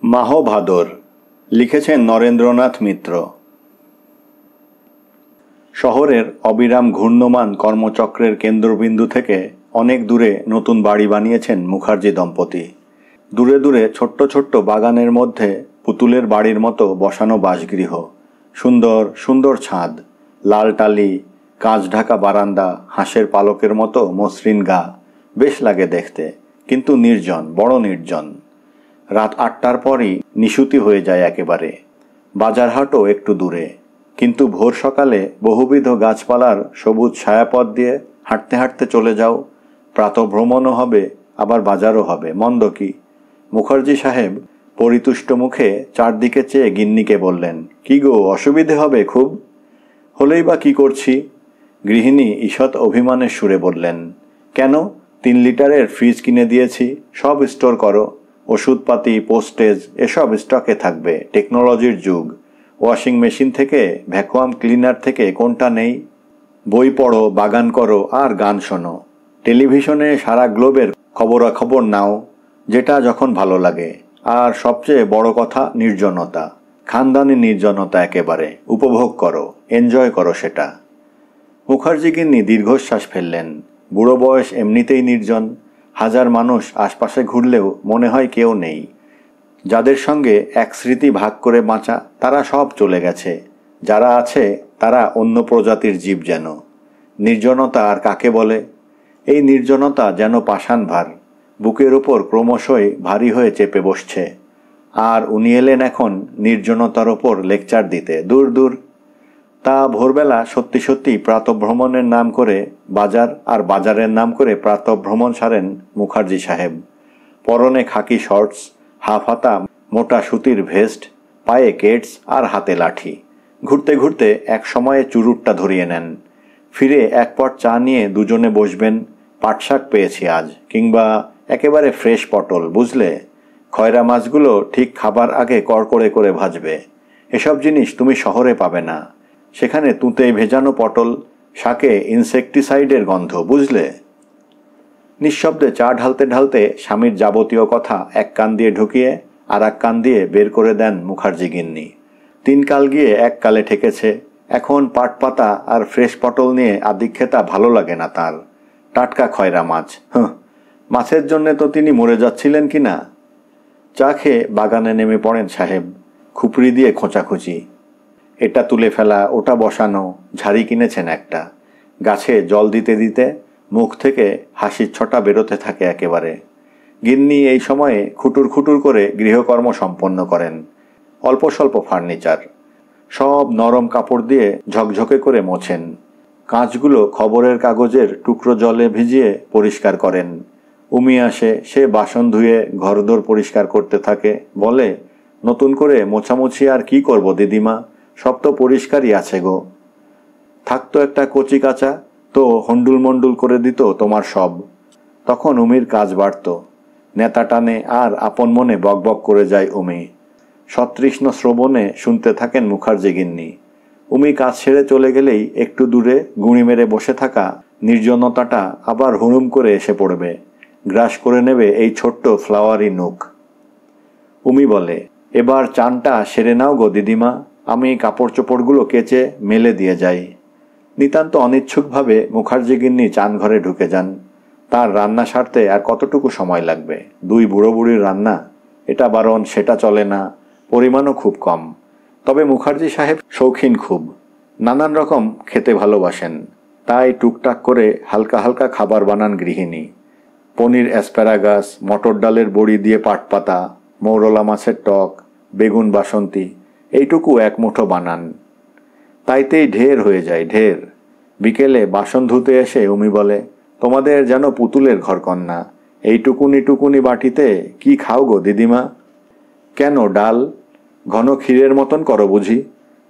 মাহভাদর লিখেছেন নরেন্দ্রনাথ মিত্র। শহরের অবিরাম ঘূর্ণমান কর্মচক্রের কেন্দ্রবিন্দু থেকে অনেক দূরে নতুন বাড়ি বানিয়েছেন মুখার্জি দম্পতি। দূরে দূরে ছোট্ট ছোট্ট বাগানের মধ্যে পুতুলের বাড়ির মতো বসানো বাসগৃহ, সুন্দর সুন্দর ছাদ, লাল টালি, কাঁচ ঢাকা বারান্দা, হাঁসের পালকের মতো মসৃণ গা। বেশ লাগে দেখতে, কিন্তু নির্জন, বড় নির্জন। রাত 8টার পরই নিশুতি হয়ে যায় একেবারে। বাজারহাটও একটু দূরে, কিন্তু ভোর সকালে বহুবিধ গাছপালার সবুজ ছায়াপথ দিয়ে হাঁটতে হাঁটতে চলে যাও। প্রাতঃভ্রমণও হবে, আবার বাজারও হবে, মন্দ কি? মুখার্জি সাহেব পরিতুষ্ট মুখে চারদিকে চেয়ে গিন্নিকে বললেন, কি গো, অসুবিধে হবে খুব? হলেই বা কি করছি? গৃহিণী ঈষৎ অভিমানের সুরে বললেন, কেন, 3 লিটারের ফ্রিজ কিনে দিয়েছি, সব স্টোর করো। ওষুধপাতি, পোস্টেজ এসব স্টকে থাকবে। টেকনোলজির যুগ। ওয়াশিং মেশিন থেকে, ভ্যাকুয়াম ক্লিনার থেকে কোনটা নেই? বই পড়ো, বাগান করো আর গান শোনো। টেলিভিশনে সারা গ্লোবের খবরাখবর নাও, যেটা যখন ভালো লাগে। আর সবচেয়ে বড় কথা, নির্জনতা, খানদানি নির্জনতা একেবারে উপভোগ করো, এনজয় করো সেটা। মুখার্জি গিন্নি দীর্ঘশ্বাস ফেললেন। বুড়ো বয়স এমনিতেই নির্জন। হাজার মানুষ আশপাশে ঘুরলেও মনে হয় কেউ নেই। যাদের সঙ্গে এক স্মৃতি ভাগ করে বাঁচা, তারা সব চলে গেছে। যারা আছে তারা অন্য প্রজাতির জীব যেন। নির্জনতা আর কাকে বলে? এই নির্জনতা যেন পাষাণ ভার, বুকের ওপর ক্রমশই ভারী হয়ে চেপে বসছে। আর উনি এলেন এখন নির্জনতার ওপর লেকচার দিতে। দূর দূর। তা ভোরবেলা সত্যি সত্যি প্রাতঃভ্রমণের নাম করে বাজার, আর বাজারের নাম করে প্রাতঃভ্রমণ সারেন মুখার্জি সাহেব। পরনে খাকি শর্টস, হাফ হাতা মোটা সুতির ভেস্ট, পায়ে কেটস আর হাতে লাঠি। ঘুরতে ঘুরতে এক সময়ে চুরুটটা ধরিয়ে নেন। ফিরে এক পট চা নিয়ে দুজনে বসবেন। পাটশাক পেয়েছি আজ, কিংবা একেবারে ফ্রেশ পটল, বুঝলে? খয়রা মাছগুলো ঠিক খাবার আগে কড়কড়ে করে ভাজবে। এসব জিনিস তুমি শহরে পাবে না। সেখানে তুঁতে ভেজানো পটল, শাকে ইনসেকটিসাইডের গন্ধ, বুঝলে? নিঃশব্দে চা ঢালতে ঢালতে স্বামীর যাবতীয় কথা এক কান দিয়ে ঢুকিয়ে আর এক কান দিয়ে বের করে দেন মুখার্জি গিন্নি। 3 কাল গিয়ে 1 কালে ঠেকেছে। এখন পাট পাতা আর ফ্রেশ পটল নিয়ে আদিক্ষেতা ভালো লাগে না তার। টাটকা খয়রা মাছ, মাছের জন্যে তো তিনি মরে যাচ্ছিলেন কি না। চা খেয়ে বাগানে নেমে পড়েন সাহেব। খুপড়ি দিয়ে খোঁচাখুচি, এটা তুলে ফেলা, ওটা বসানো। ঝাড়ি কিনেছেন একটা। গাছে জল দিতে দিতে মুখ থেকে হাসির ছটা বেরোতে থাকে একেবারে। গিন্নি এই সময়ে খুটুর খুটুর করে গৃহকর্ম সম্পন্ন করেন। অল্প স্বল্প ফার্নিচার সব নরম কাপড় দিয়ে ঝকঝকে করে মোছেন। কাঁচগুলো খবরের কাগজের টুকরো জলে ভিজিয়ে পরিষ্কার করেন। উমি আসে, সে বাসন ধুয়ে ঘরদোর পরিষ্কার করতে থাকে। বলে, নতুন করে মোছামুছি আর কি করব দিদিমা, সব তো পরিষ্কারই আছে গো। থাকতো একটা কচি কাঁচা, তো হন্ডুল মন্ডুল করে দিত তোমার সব। তখন উমির কাজ বাড়ত। নেতা টানে আর আপন মনে বকবক করে যায় উমি। সতৃষ্ণ শ্রবণে শুনতে থাকেন মুখার্জি গিন্নি। উমি কাজ ছেড়ে চলে গেলেই একটু দূরে গুঁড়ি মেরে বসে থাকা নির্জনতাটা আবার হুড়ুম করে এসে পড়বে, গ্রাস করে নেবে এই ছোট্ট ফ্লাওয়ারি নুক। উমি বলে, এবার চানটা সেরে নাও গো দিদিমা, আমি কাপড় চোপড়গুলো কেচে মেলে দিয়ে যাই। নিতান্ত অনিচ্ছুকভাবে মুখার্জি গিন্নি চান ঘরে ঢুকে যান। তার রান্না সারতে আর কতটুকু সময় লাগবে? 2 বুড়ো বুড়ির রান্না, এটা বারণ, সেটা চলে না, পরিমাণও খুব কম। তবে মুখার্জি সাহেব শৌখিন খুব, নানান রকম খেতে ভালোবাসেন। তাই টুকটাক করে হালকা হালকা খাবার বানান গৃহিণী। পনির, অ্যাসপ্যারাগাস, মটর ডালের বড়ি দিয়ে পাট পাতা, মৌরলা মাছের টক, বেগুন বাসন্তী, এইটুকু 1 মুঠো বানান। তাইতেই ঢের হয়ে যায়, ঢের। বিকেলে বাসন ধুতে এসে উমি বলে, তোমাদের যেন পুতুলের ঘরকন্না, এইটুকুনি টুকুনি বাটিতে কি খাও গো দিদিমা? কেন, ডাল ঘন ক্ষীরের মতন করো বুঝি?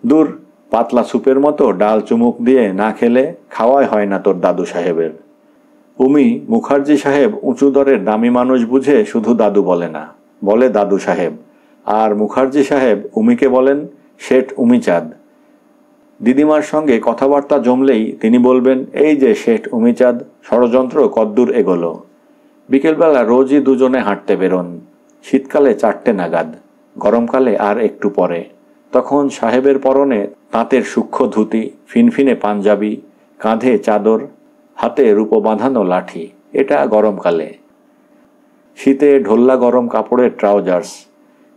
দূর, পাতলা সুপের মতো ডাল চুমুক দিয়ে না খেলে খাওয়াই হয় না তোর দাদু সাহেবের। উমি মুখার্জি সাহেব উঁচু দরের দামি মানুষ বুঝে শুধু দাদু বলে না, বলে দাদু সাহেব। আর মুখার্জি সাহেব উমিকে বলেন শেঠ উমিচাঁদ। দিদিমার সঙ্গে কথাবার্তা জমলেই তিনি বলবেন, এই যে শেঠ উমিচাঁদ, ষড়যন্ত্র কদ্দূর এগোলো। বিকেলবেলা রোজই দুজনে হাঁটতে বেরোন। শীতকালে 4টে নাগাদ। গরমকালে আর একটু পরে। তখন সাহেবের পরনে তাঁতের সূক্ষ্ম ধুতি, ফিনফিনে পাঞ্জাবি, কাঁধে চাদর, হাতে রূপো বাঁধানো লাঠি। এটা গরমকালে। শীতে ঢোল্লা গরম কাপড়ের ট্রাউজার্স,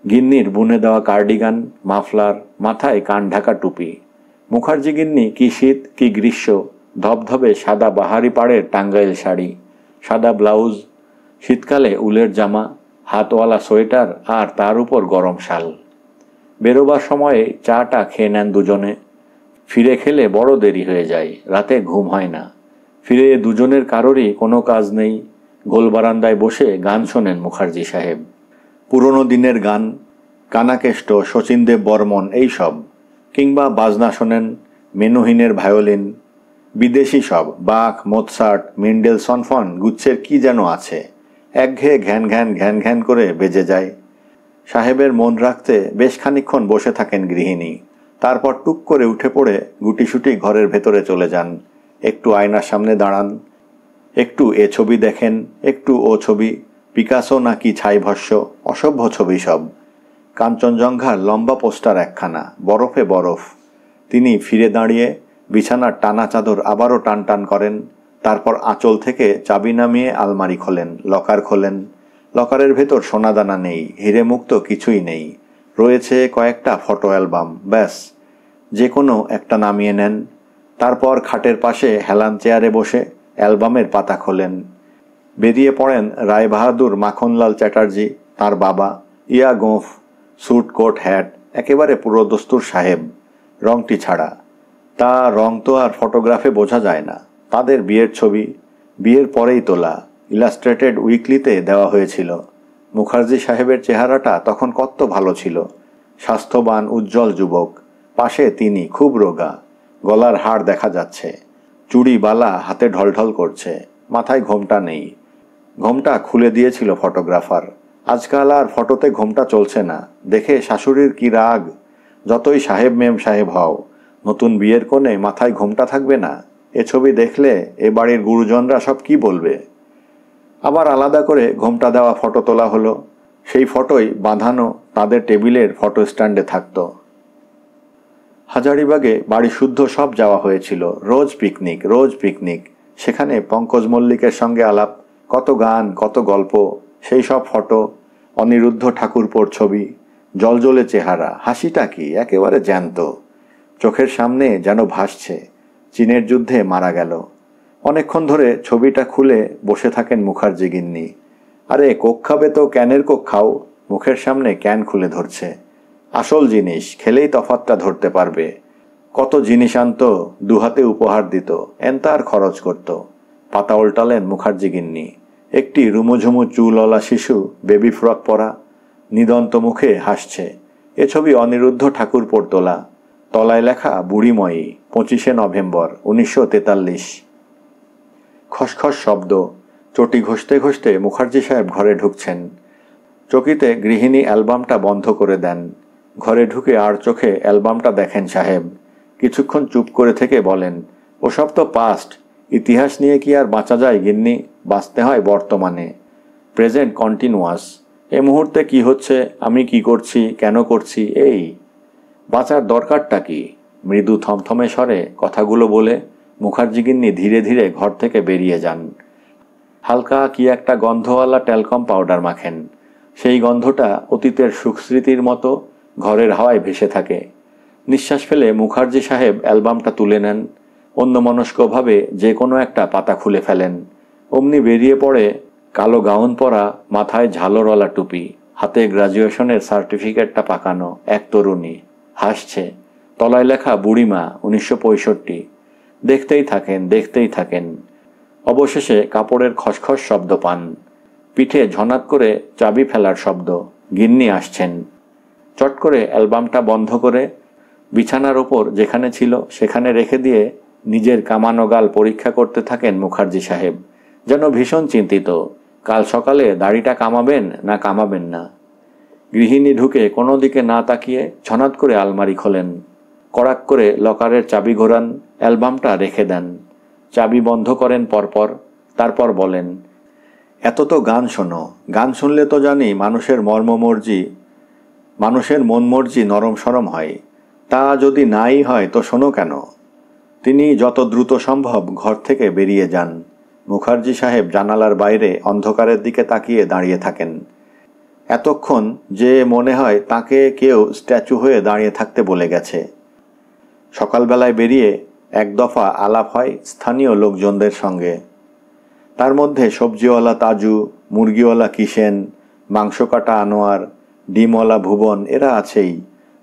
গিন্নির বুনে দেওয়া কার্ডিগান, মাফলার, মাথায় কান ঢাকা টুপি। মুখার্জি গিন্নি কি শীত কি গ্রীষ্ম, ধবধবে সাদা বাহারি পাড়ের টাঙ্গাইল শাড়ি, সাদা ব্লাউজ, শীতকালে উলের জামা, হাতওয়ালা সোয়েটার আর তার উপর গরম শাল। বেরোবার সময়ে চাটা খেয়ে নেন দুজনে। ফিরে খেলে বড় দেরি হয়ে যায়, রাতে ঘুম হয় না। ফিরে দুজনের কারোরই কোনো কাজ নেই। গোল বারান্দায় বসে গান শোনেন মুখার্জি সাহেব। পুরনো দিনের গান, কানাকেষ্ট, শচীনদেব বর্মন এইসব। কিংবা বাজনা শোনেন, মেনুহিনের ভায়োলিন। বিদেশি সব, বাখ, মোৎসার্ট, মেন্ডেলসন গুচ্ছের কি যেন আছে। একঘেয়ে ঘ্যান ঘ্যান ঘ্যান ঘ্যান করে বেজে যায়। সাহেবের মন রাখতে বেশ খানিকক্ষণ বসে থাকেন গৃহিণী। তারপর টুক করে উঠে পড়ে গুটিসুটি ঘরের ভেতরে চলে যান। একটু আয়নার সামনে দাঁড়ান, একটু এ ছবি দেখেন, একটু ও ছবি, পিকাসো নাকি ছাইভস্য, অসভ্য ছবি সব। কাঞ্চনজঙ্ঘার লম্বা পোস্টার একখানা, বরফে বরফ। তিনি ফিরে দাঁড়িয়ে বিছানার টানা চাদর আবারও টান টান করেন। তারপর আঁচল থেকে চাবি নামিয়ে আলমারি খোলেন, লকার খোলেন। লকারের ভেতর সোনাদানা নেই, হিরে মুক্ত কিছুই নেই। রয়েছে কয়েকটা ফটো অ্যালবাম, ব্যাস। যে কোনো একটা নামিয়ে নেন। তারপর খাটের পাশে হেলান চেয়ারে বসে অ্যালবামের পাতা খোলেন। বেরিয়ে পড়েন রায়বাহাদুর মাখনলাল চ্যাটার্জি, তার বাবা। ইয়া গোঁফ, স্যুট কোট হ্যাট, একেবারে পুরো দস্তুর সাহেব, রংটি ছাড়া। তা রং তো আর ফটোগ্রাফে বোঝা যায় না। তাদের বিয়ের ছবি, বিয়ের পরেই তোলা, ইলাস্ট্রেটেড উইকলিতে দেওয়া হয়েছিল। মুখার্জি সাহেবের চেহারাটা তখন কত ভালো ছিল। স্বাস্থ্যবান উজ্জ্বল যুবক। পাশে তিনি খুব রোগা, গলার হাড় দেখা যাচ্ছে। চুড়ি বালা হাতে ঢলঢল করছে। মাথায় ঘোমটা নেই। ঘোমটা খুলে দিয়েছিল ফটোগ্রাফার। আজকাল আর ফটোতে ঘোমটা চলছে না। দেখে শাশুড়ির কি রাগ। যতই সাহেব মেম সাহেব হও, নতুন বিয়ের কোণে মাথায় ঘোমটা থাকবে না? এ ছবি দেখলে এ বাড়ির গুরুজনরা সব কি বলবে? আবার আলাদা করে ঘোমটা দেওয়া ফটো তোলা হলো। সেই ফটোই বাঁধানো তাদের টেবিলের ফটো স্ট্যান্ডে থাকত। হাজারিবাগে বাড়ি শুদ্ধ সব যাওয়া হয়েছিল। রোজ পিকনিক, রোজ পিকনিক। সেখানে পঙ্কজ মল্লিকের সঙ্গে আলাপ, কত গান, কত গল্প। সেই সব ফটো, অনিরুদ্ধ ঠাকুরপোর ছবি, জলজলে চেহারা, হাসিটা কি একেবারে জ্যান্ত। চোখের সামনে যেন ভাসছে। চীনের যুদ্ধে মারা গেল। অনেকক্ষণ ধরে ছবিটা খুলে বসে থাকেন মুখার্জি গিন্নি। আরে কোক খাবে তো ক্যানের কোক খাও। মুখের সামনে ক্যান খুলে ধরছে। আসল জিনিস, খেলেই তফাতটা ধরতে পারবে। কত জিনিস আনতো, দুহাতে উপহার দিত, এনতার খরচ করত। পাতা উল্টালেন মুখার্জি গিন্নি। একটি রুমুঝুমু চুলওয়ালা শিশু, বেবি ফ্রক পরা, নিদন্ত মুখে হাসছে। এ ছবি অনিরুদ্ধ ঠাকুরপোর তোলা। তলায় লেখা বুড়িময়ী, 25শে নভেম্বর 1943। খসখস শব্দ। চটি ঘষতে ঘষতে মুখার্জি সাহেব ঘরে ঢুকছেন। চকিতে গৃহিণী অ্যালবামটা বন্ধ করে দেন। ঘরে ঢুকে আর চোখে অ্যালবামটা দেখেন সাহেব। কিছুক্ষণ চুপ করে থেকে বলেন, ওসব তো পাস্ট। ইতিহাস নিয়ে কি আর বাঁচা যায় গিন্নি? বাঁচতে হয় বর্তমানে। Present continuous. এ মুহূর্তে কি হচ্ছে, আমি কি করছি, কেন করছি, এই। বাঁচার দরকারটা কি? মৃদু থমথমে স্বরে কথাগুলো বলে মুখার্জি গিন্নি ধীরে ধীরে ঘর থেকে বেরিয়ে যান। হালকা কি একটা গন্ধওয়ালা ট্যালকম পাউডার মাখেন। সেই গন্ধটা অতীতের সুখস্মৃতির মতো ঘরের হাওয়ায় ভেসে থাকে। নিঃশ্বাস ফেলে মুখার্জি সাহেব অ্যালবামটা তুলে নেন। অন্যমনস্কভাবে যে কোনো একটা পাতা খুলে ফেলেন। অমনি বেরিয়ে পড়ে কালো গাউন পরা, মাথায় ঝালরওয়ালা টুপি, হাতে গ্রাজুয়েশনের সার্টিফিকেটটা পাকানো এক তরুণী। হাসছে। তলায় লেখা বুড়িমা, 1965। দেখতেই থাকেন, দেখতেই থাকেন। অবশেষে কাপড়ের খসখস শব্দ পান। পিঠে ঝনাত করে চাবি ফেলার শব্দ। গিন্নি আসছেন। চট করে অ্যালবামটা বন্ধ করে বিছানার ওপর যেখানে ছিল সেখানে রেখে দিয়ে নিজের কামানো গাল পরীক্ষা করতে থাকেন মুখার্জি সাহেব। যেন ভীষণ চিন্তিত। কাল সকালে দাড়িটা কামাবেন না কামাবেন না। গৃহিণী ঢুকে কোনো দিকে না তাকিয়ে ঝনাত করে আলমারি খোলেন। কড়াক করে লকারের চাবি ঘোরান, অ্যালবামটা রেখে দেন। চাবি বন্ধ করেন পরপর। তারপর বলেন, এত তো গান শোনো। গান শুনলে তো জানি মানুষের মর্মমর্জি মানুষের মন মর্জি নরম সরম হয়, তা যদি নাই হয় তো শোনো কেন। তিনি যত দ্রুত সম্ভব ঘর থেকে বেরিয়ে যান। মুখার্জি সাহেব জানালার বাইরে অন্ধকারের দিকে তাকিয়ে দাঁড়িয়ে থাকেন, এতক্ষণ যে মনে হয় তাকে কেউ স্ট্যাচু হয়ে দাঁড়িয়ে থাকতে বলে গেছে। সকালবেলায় বেরিয়ে এক দফা আলাপ হয় স্থানীয় লোকজনদের সঙ্গে। তার মধ্যে সবজিওয়ালা তাজু, মুরগিওয়ালা কিষেন, মাংস কাটা আনোয়ার, ডিমওয়ালা ভুবন এরা আছেই।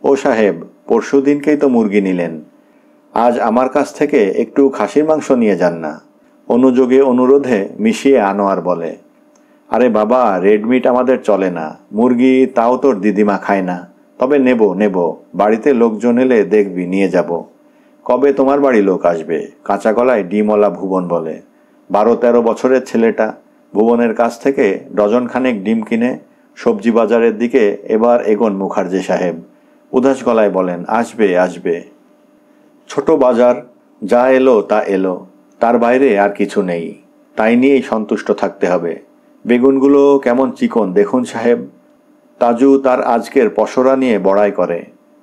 ও সাহেব, পরশু দিনকেই তো মুরগি নিলেন, আজ আমার কাছ থেকে একটু খাসির মাংস নিয়ে যান না। অনুযোগে অনুরোধে মিশিয়ে আনোয়ার বলে, আরে বাবা, রেডমিট আমাদের চলে না, মুরগি তাও তোর দিদিমা খায় না, তবে নেব, বাড়িতে লোকজন এলে দেখবি নিয়ে যাব। কবে তোমার বাড়ি লোক আসবে? কাঁচা গলায় ডিমওয়ালা ভুবন বলে। 12-13 বছরের ছেলেটা ভুবনের কাছ থেকে ডজনখানেক ডিম কিনে সবজি বাজারের দিকে এবার এগোন মুখার্জি সাহেব। উদাস গলায় বলেন, আসবে। ছোট বাজার, যা এলো তা এলো, তার বাইরে আর কিছু নেই, তাই নিয়েই সন্তুষ্ট থাকতে হবে। বেগুনগুলো কেমন চিকন দেখুন সাহেব। তাজু তার আজকের পসরা নিয়ে বড়াই করে,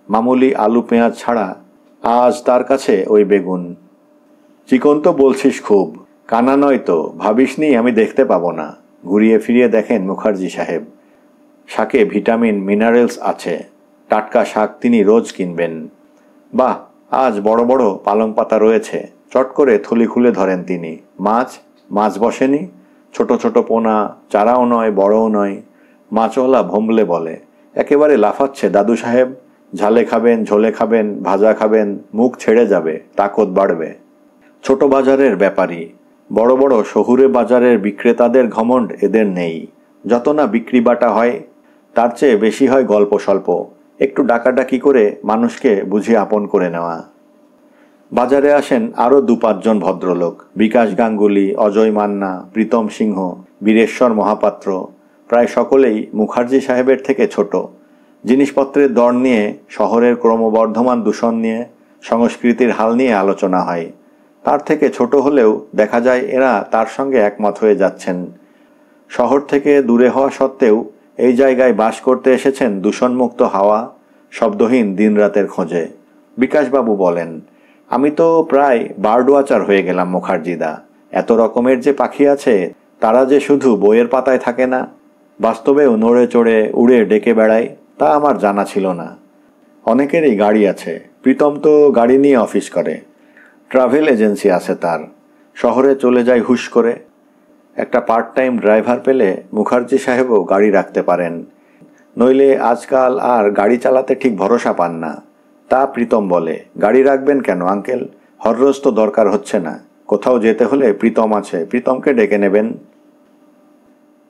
মামুলি আলু পেঁয়াজ ছাড়া আজ তার কাছে ওই বেগুন। চিকন তো বলছিস খুব, কানা নয় তো, ভাবিসনি আমি দেখতে পাবো না। ঘুরিয়ে ফিরিয়ে দেখেন মুখার্জি সাহেব, শাকে ভিটামিন মিনারেলস আছে, টাটকা শাক তিনি রোজ কিনবেন। বাহ, আজ বড় বড় পালং পাতা রয়েছে। চট করে থলি খুলে ধরেন তিনি। মাছ বসেনি? ছোট ছোট পোনা, চারাও নয় বড়ও নয়। মাছওয়ালা ভোম্বলে বলে, একেবারে লাফাচ্ছে দাদু সাহেব। ঝালে খাবেন, ঝোলে খাবেন, ভাজা খাবেন, মুখ ছেড়ে যাবে, তাকত বাড়বে। ছোট বাজারের ব্যাপারী, বড় বড় শহুরে বাজারের বিক্রেতাদের ঘমণ্ড এদের নেই। যত না বিক্রি বাটা হয়, তার চেয়ে বেশি হয় গল্প স্বল্প, একটু ডাকাডাকি করে মানুষকে বুঝিয়ে আপন করে নেওয়া। বাজারে আসেন আরও 2-5 জন ভদ্রলোক, বিকাশ গাঙ্গুলি, অজয় মান্না, প্রীতম সিংহ, বীরেশ্বর মহাপাত্র। প্রায় সকলেই মুখার্জি সাহেবের থেকে ছোট। জিনিসপত্রের দর নিয়ে, শহরের ক্রমবর্ধমান দূষণ নিয়ে, সংস্কৃতির হাল নিয়ে আলোচনা হয়। তার থেকে ছোট হলেও দেখা যায় এরা তার সঙ্গে একমত হয়ে যাচ্ছেন। শহর থেকে দূরে হওয়া সত্ত্বেও এই জায়গায় বাস করতে এসেছেন দূষণমুক্ত হাওয়া, শব্দহীন দিনরাতের খোঁজে। বিকাশবাবু বলেন, আমি তো প্রায় বার্ড ওয়াচার হয়ে গেলাম মুখার্জিদা। এত রকমের যে পাখি আছে, তারা যে শুধু বইয়ের পাতায় থাকে না, বাস্তবেও নড়ে চড়ে উড়ে ডেকে বেড়ায়, তা আমার জানা ছিল না। অনেকেরই গাড়ি আছে, প্রীতম তো গাড়ি নিয়ে অফিস করে, ট্রাভেল এজেন্সি আছে তার, শহরে চলে যায় হুশ করে। একটা পার্ট টাইম ড্রাইভার পেলে মুখার্জি সাহেবও গাড়ি রাখতে পারেন, নইলে আজকাল আর গাড়ি চালাতে ঠিক ভরসা পান না। তা প্রীতম বলে, গাড়ি রাখবেন কেন আঙ্কেল, হররোজ তো দরকার হচ্ছে না, কোথাও যেতে হলে প্রীতম আছে, প্রীতমকে ডেকে নেবেন।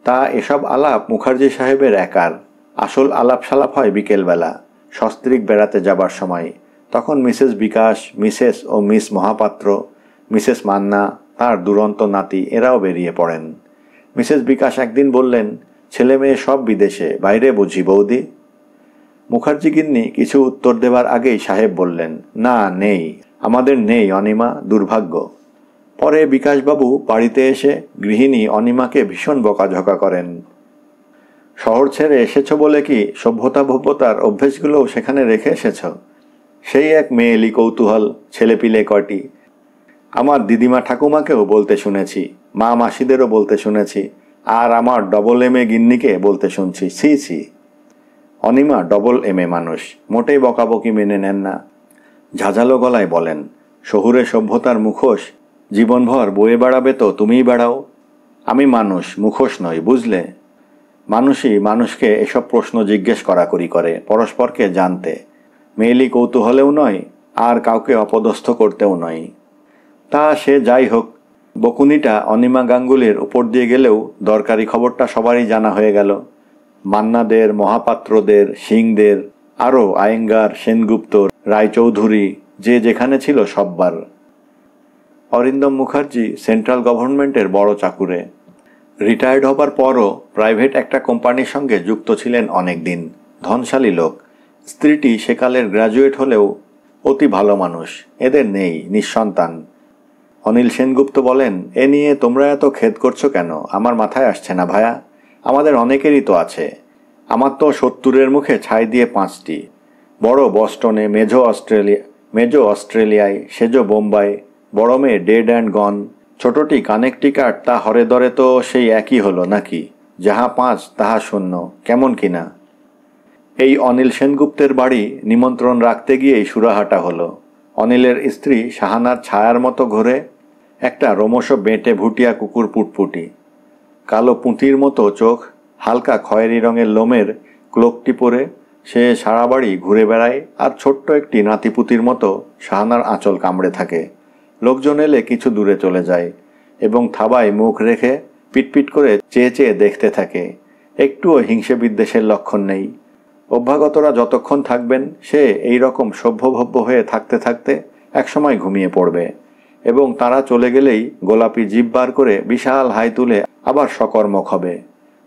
তা এসব আলাপ মুখার্জি সাহেবের একার। আসল আলাপ সালাপ হয় বিকেলবেলা, সস্ত্রীক বেড়াতে যাবার সময়। তখন মিসেস বিকাশ, মিসেস ও মিস মহাপাত্র, মিসেস মান্না, তার দুরন্ত নাতি এরাও বেরিয়ে পড়েন। মিসেস বিকাশ একদিন বললেন, ছেলে মেয়ে সব বিদেশে, বাইরে বুঝি বৌদি? মুখার্জি গিন্নি কিছু উত্তর দেবার আগেই সাহেব বললেন, না নেই, আমাদের নেই অনিমা, দুর্ভাগ্য। পরে বিকাশবাবু বাড়িতে এসে গৃহিণী অনিমাকে ভীষণ বকাঝকা করেন। শহর ছেড়ে এসেছ বলে কি সভ্যতা ভব্যতার অভ্যেসগুলোও সেখানে রেখে এসেছ? সেই এক মেয়েলি কৌতূহল, ছেলেপিলে কটি। আমার দিদিমা ঠাকুমাকেও বলতে শুনেছি, মা মাসিদেরও বলতে শুনেছি, আর আমার ডবল এম এ গিন্নিকে বলতে শুনছি, ছি। অনিমা ডবল এম এ মানুষ, মোটেই বকাবকি মেনে নেন না। ঝাঁঝালো গলায় বলেন, শহুরে সভ্যতার মুখোশ জীবনভর বয়ে বেড়াবে তো তুমিই বেড়াও। আমি মানুষ, মুখোশ নই, বুঝলে? মানুষই মানুষকে এসব প্রশ্ন জিজ্ঞেস করাকরি করে, পরস্পরকে জানতে। মেয়েলি কৌতূহলেও নয়, আর কাউকে অপদস্থ করতেও নয়। তা সে যাই হোক, বকুনিটা অনিমা গাঙ্গুলির উপর দিয়ে গেলেও দরকারি খবরটা সবারই জানা হয়ে গেল। মান্নাদের, মহাপাত্রদের, সিংদের, আরও আয়েঙ্গার, সেনগুপ্ত, রায়চৌধুরী, যে যেখানে ছিল সববার। অরিন্দম মুখার্জি সেন্ট্রাল গভর্নমেন্টের বড় চাকুরে। রিটায়ার্ড হবার পরও প্রাইভেট একটা কোম্পানির সঙ্গে যুক্ত ছিলেন অনেক দিন। ধনশালী লোক। স্ত্রীটি সেকালের গ্র্যাজুয়েট হলেও অতি ভালো মানুষ। এদের নেই, নিঃসন্তান। অনিল সেনগুপ্ত বলেন, এ নিয়ে তোমরা এত খেদ করছো কেন? আমার মাথায় আসছে না ভায়া, আমাদের অনেকেরই তো আছে। আমার তো 70-এর মুখে ছাই দিয়ে 5টি, বড় বস্টনে, মেজো অস্ট্রেলিয়ায়, সেজো বোম্বাই, বড় মেয়ে ডেড অ্যান্ড গন, ছোটটি কানেকটিকাট, তা হরে দরে তো সেই একই হলো নাকি? যাহা 5 তাহা 0, কেমন কিনা? এই অনিল সেনগুপ্তের বাড়ি নিমন্ত্রণ রাখতে গিয়েই সুরাহাটা হলো। অনিলের স্ত্রী শাহানার ছায়ার মতো ঘোরে, একটা রোমশ বেঁটে ভুটিয়া কুকুর পুটপুটি, কালো পুঁতির মতো চোখ, হালকা খয়েরি রঙের লোমের ক্লোকটি পরে সে সারা বাড়ি ঘুরে বেড়ায়, আর ছোট্ট একটি নাতিপুতির মতো শাহানার আঁচল কামড়ে থাকে। লোকজন এলে কিছু দূরে চলে যায় এবং থাবায় মুখ রেখে পিটপিট করে চেয়ে চেয়ে দেখতে থাকে। একটুও হিংসে বিদ্বেষের লক্ষণ নেই। অভ্যাগতরা যতক্ষণ থাকবেন সে এই রকম সভ্যভব্য হয়ে থাকতে থাকতে একসময় ঘুমিয়ে পড়বে এবং তারা চলে গেলেই গোলাপি জিভ বার করে বিশাল হাই তুলে আবার সকর্মক হবে।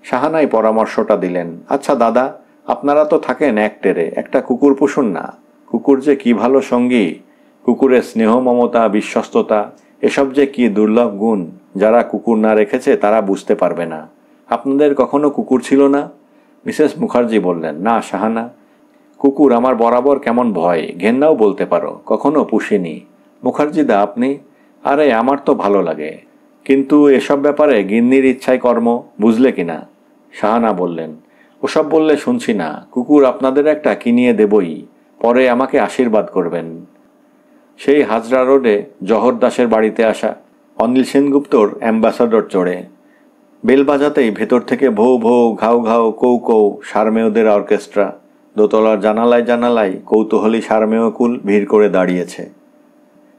শাহানাই পরামর্শটা দিলেন, আচ্ছা দাদা, আপনারা তো থাকেন এক টেরে, একটা কুকুর পুষুন না। কুকুর যে কি ভালো সঙ্গী, কুকুরের স্নেহ, মমতা, বিশ্বস্ততা, এসব যে কি দুর্লভ গুণ, যারা কুকুর না রেখেছে তারা বুঝতে পারবে না। আপনাদের কখনো কুকুর ছিল না? মিসেস মুখার্জি বললেন, না শাহানা, কুকুর আমার বরাবর কেমন ভয়, ঘেন্নাও বলতে পারো, কখনো পুষিনি। মুখার্জিদা আপনি? আরে আমার তো ভালো লাগে, কিন্তু এসব ব্যাপারে গিন্নির ইচ্ছায় কর্ম, বুঝলে কিনা? শাহানা বললেন, ওসব বললে শুনছি না, কুকুর আপনাদের একটা কিনিয়ে দেবই, পরে আমাকে আশীর্বাদ করবেন। সেই হাজরা রোডে জহর দাসের বাড়িতে আসা অনিল সেনগুপ্তর অ্যাম্বাসাডর চড়ে বেল বাজাতেই ভেতর থেকে ভৌ ভৌ, ঘাউ ঘাউ, কৌ কৌ সারমেয়দের অর্কেস্ট্রা। দোতলার জানালায় জানালায় কৌতূহলী সারমেয়কুল ভিড় করে দাঁড়িয়েছে।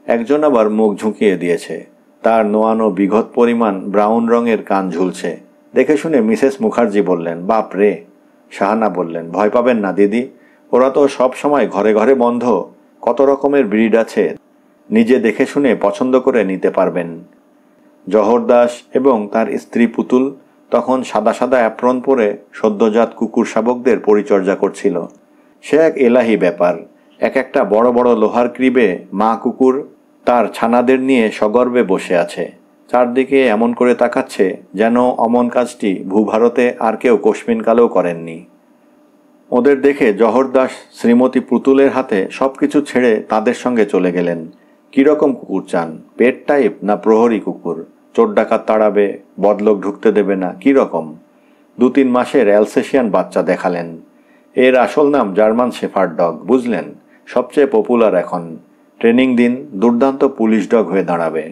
একজন আবার মুখ ঝুঁকিয়ে দিয়েছে, তার নোয়ানো বিঘত পরিমাণ ব্রাউন রঙের কান ঝুলছে। দেখে শুনে মিসেস মুখার্জি বললেন, বাপ রে। শাহানা বললেন, ভয় পাবেন না দিদি, ওরা তো সব সময় ঘরে ঘরে বন্ধ, কত রকমের ব্রিড আছে, নিজে দেখে শুনে পছন্দ করে নিতে পারবেন। জহর দাস এবং তার স্ত্রী পুতুল তখন সাদা সাদা অ্যাপ্রন পরে সদ্যজাত কুকুর শাবকদের পরিচর্যা করছিল। সে এক এলাহি ব্যাপার। এক একটা বড় বড় লোহার ক্রিবে মা কুকুর তার ছানাদের নিয়ে সগর্বে বসে আছে, চারদিকে এমন করে তাকাচ্ছে যেন অমন কাজটি ভূভারতে আর কেউ কোশমিনকালেও করেননি। ওদের দেখে জহর দাস শ্রীমতী পুতুলের হাতে সব কিছু ছেড়ে তাদের সঙ্গে চলে গেলেন। কীরকম কুকুর চান, পেট টাইপ না প্রহরী কুকুর? চোর ডাকাত তাড়াবে, বদলোক ঢুকতে দেবে না, কী রকম? 2-3 মাসের অ্যালসেশিয়ান বাচ্চা দেখালেন। এর আসল নাম জার্মান শেফার্ড ডগ, বুঝলেন, সবচেয়ে পপুলার এখন। ট্রেনিং দিন, দুর্দান্ত পুলিশ ডগ হয়ে দাঁড়াবে।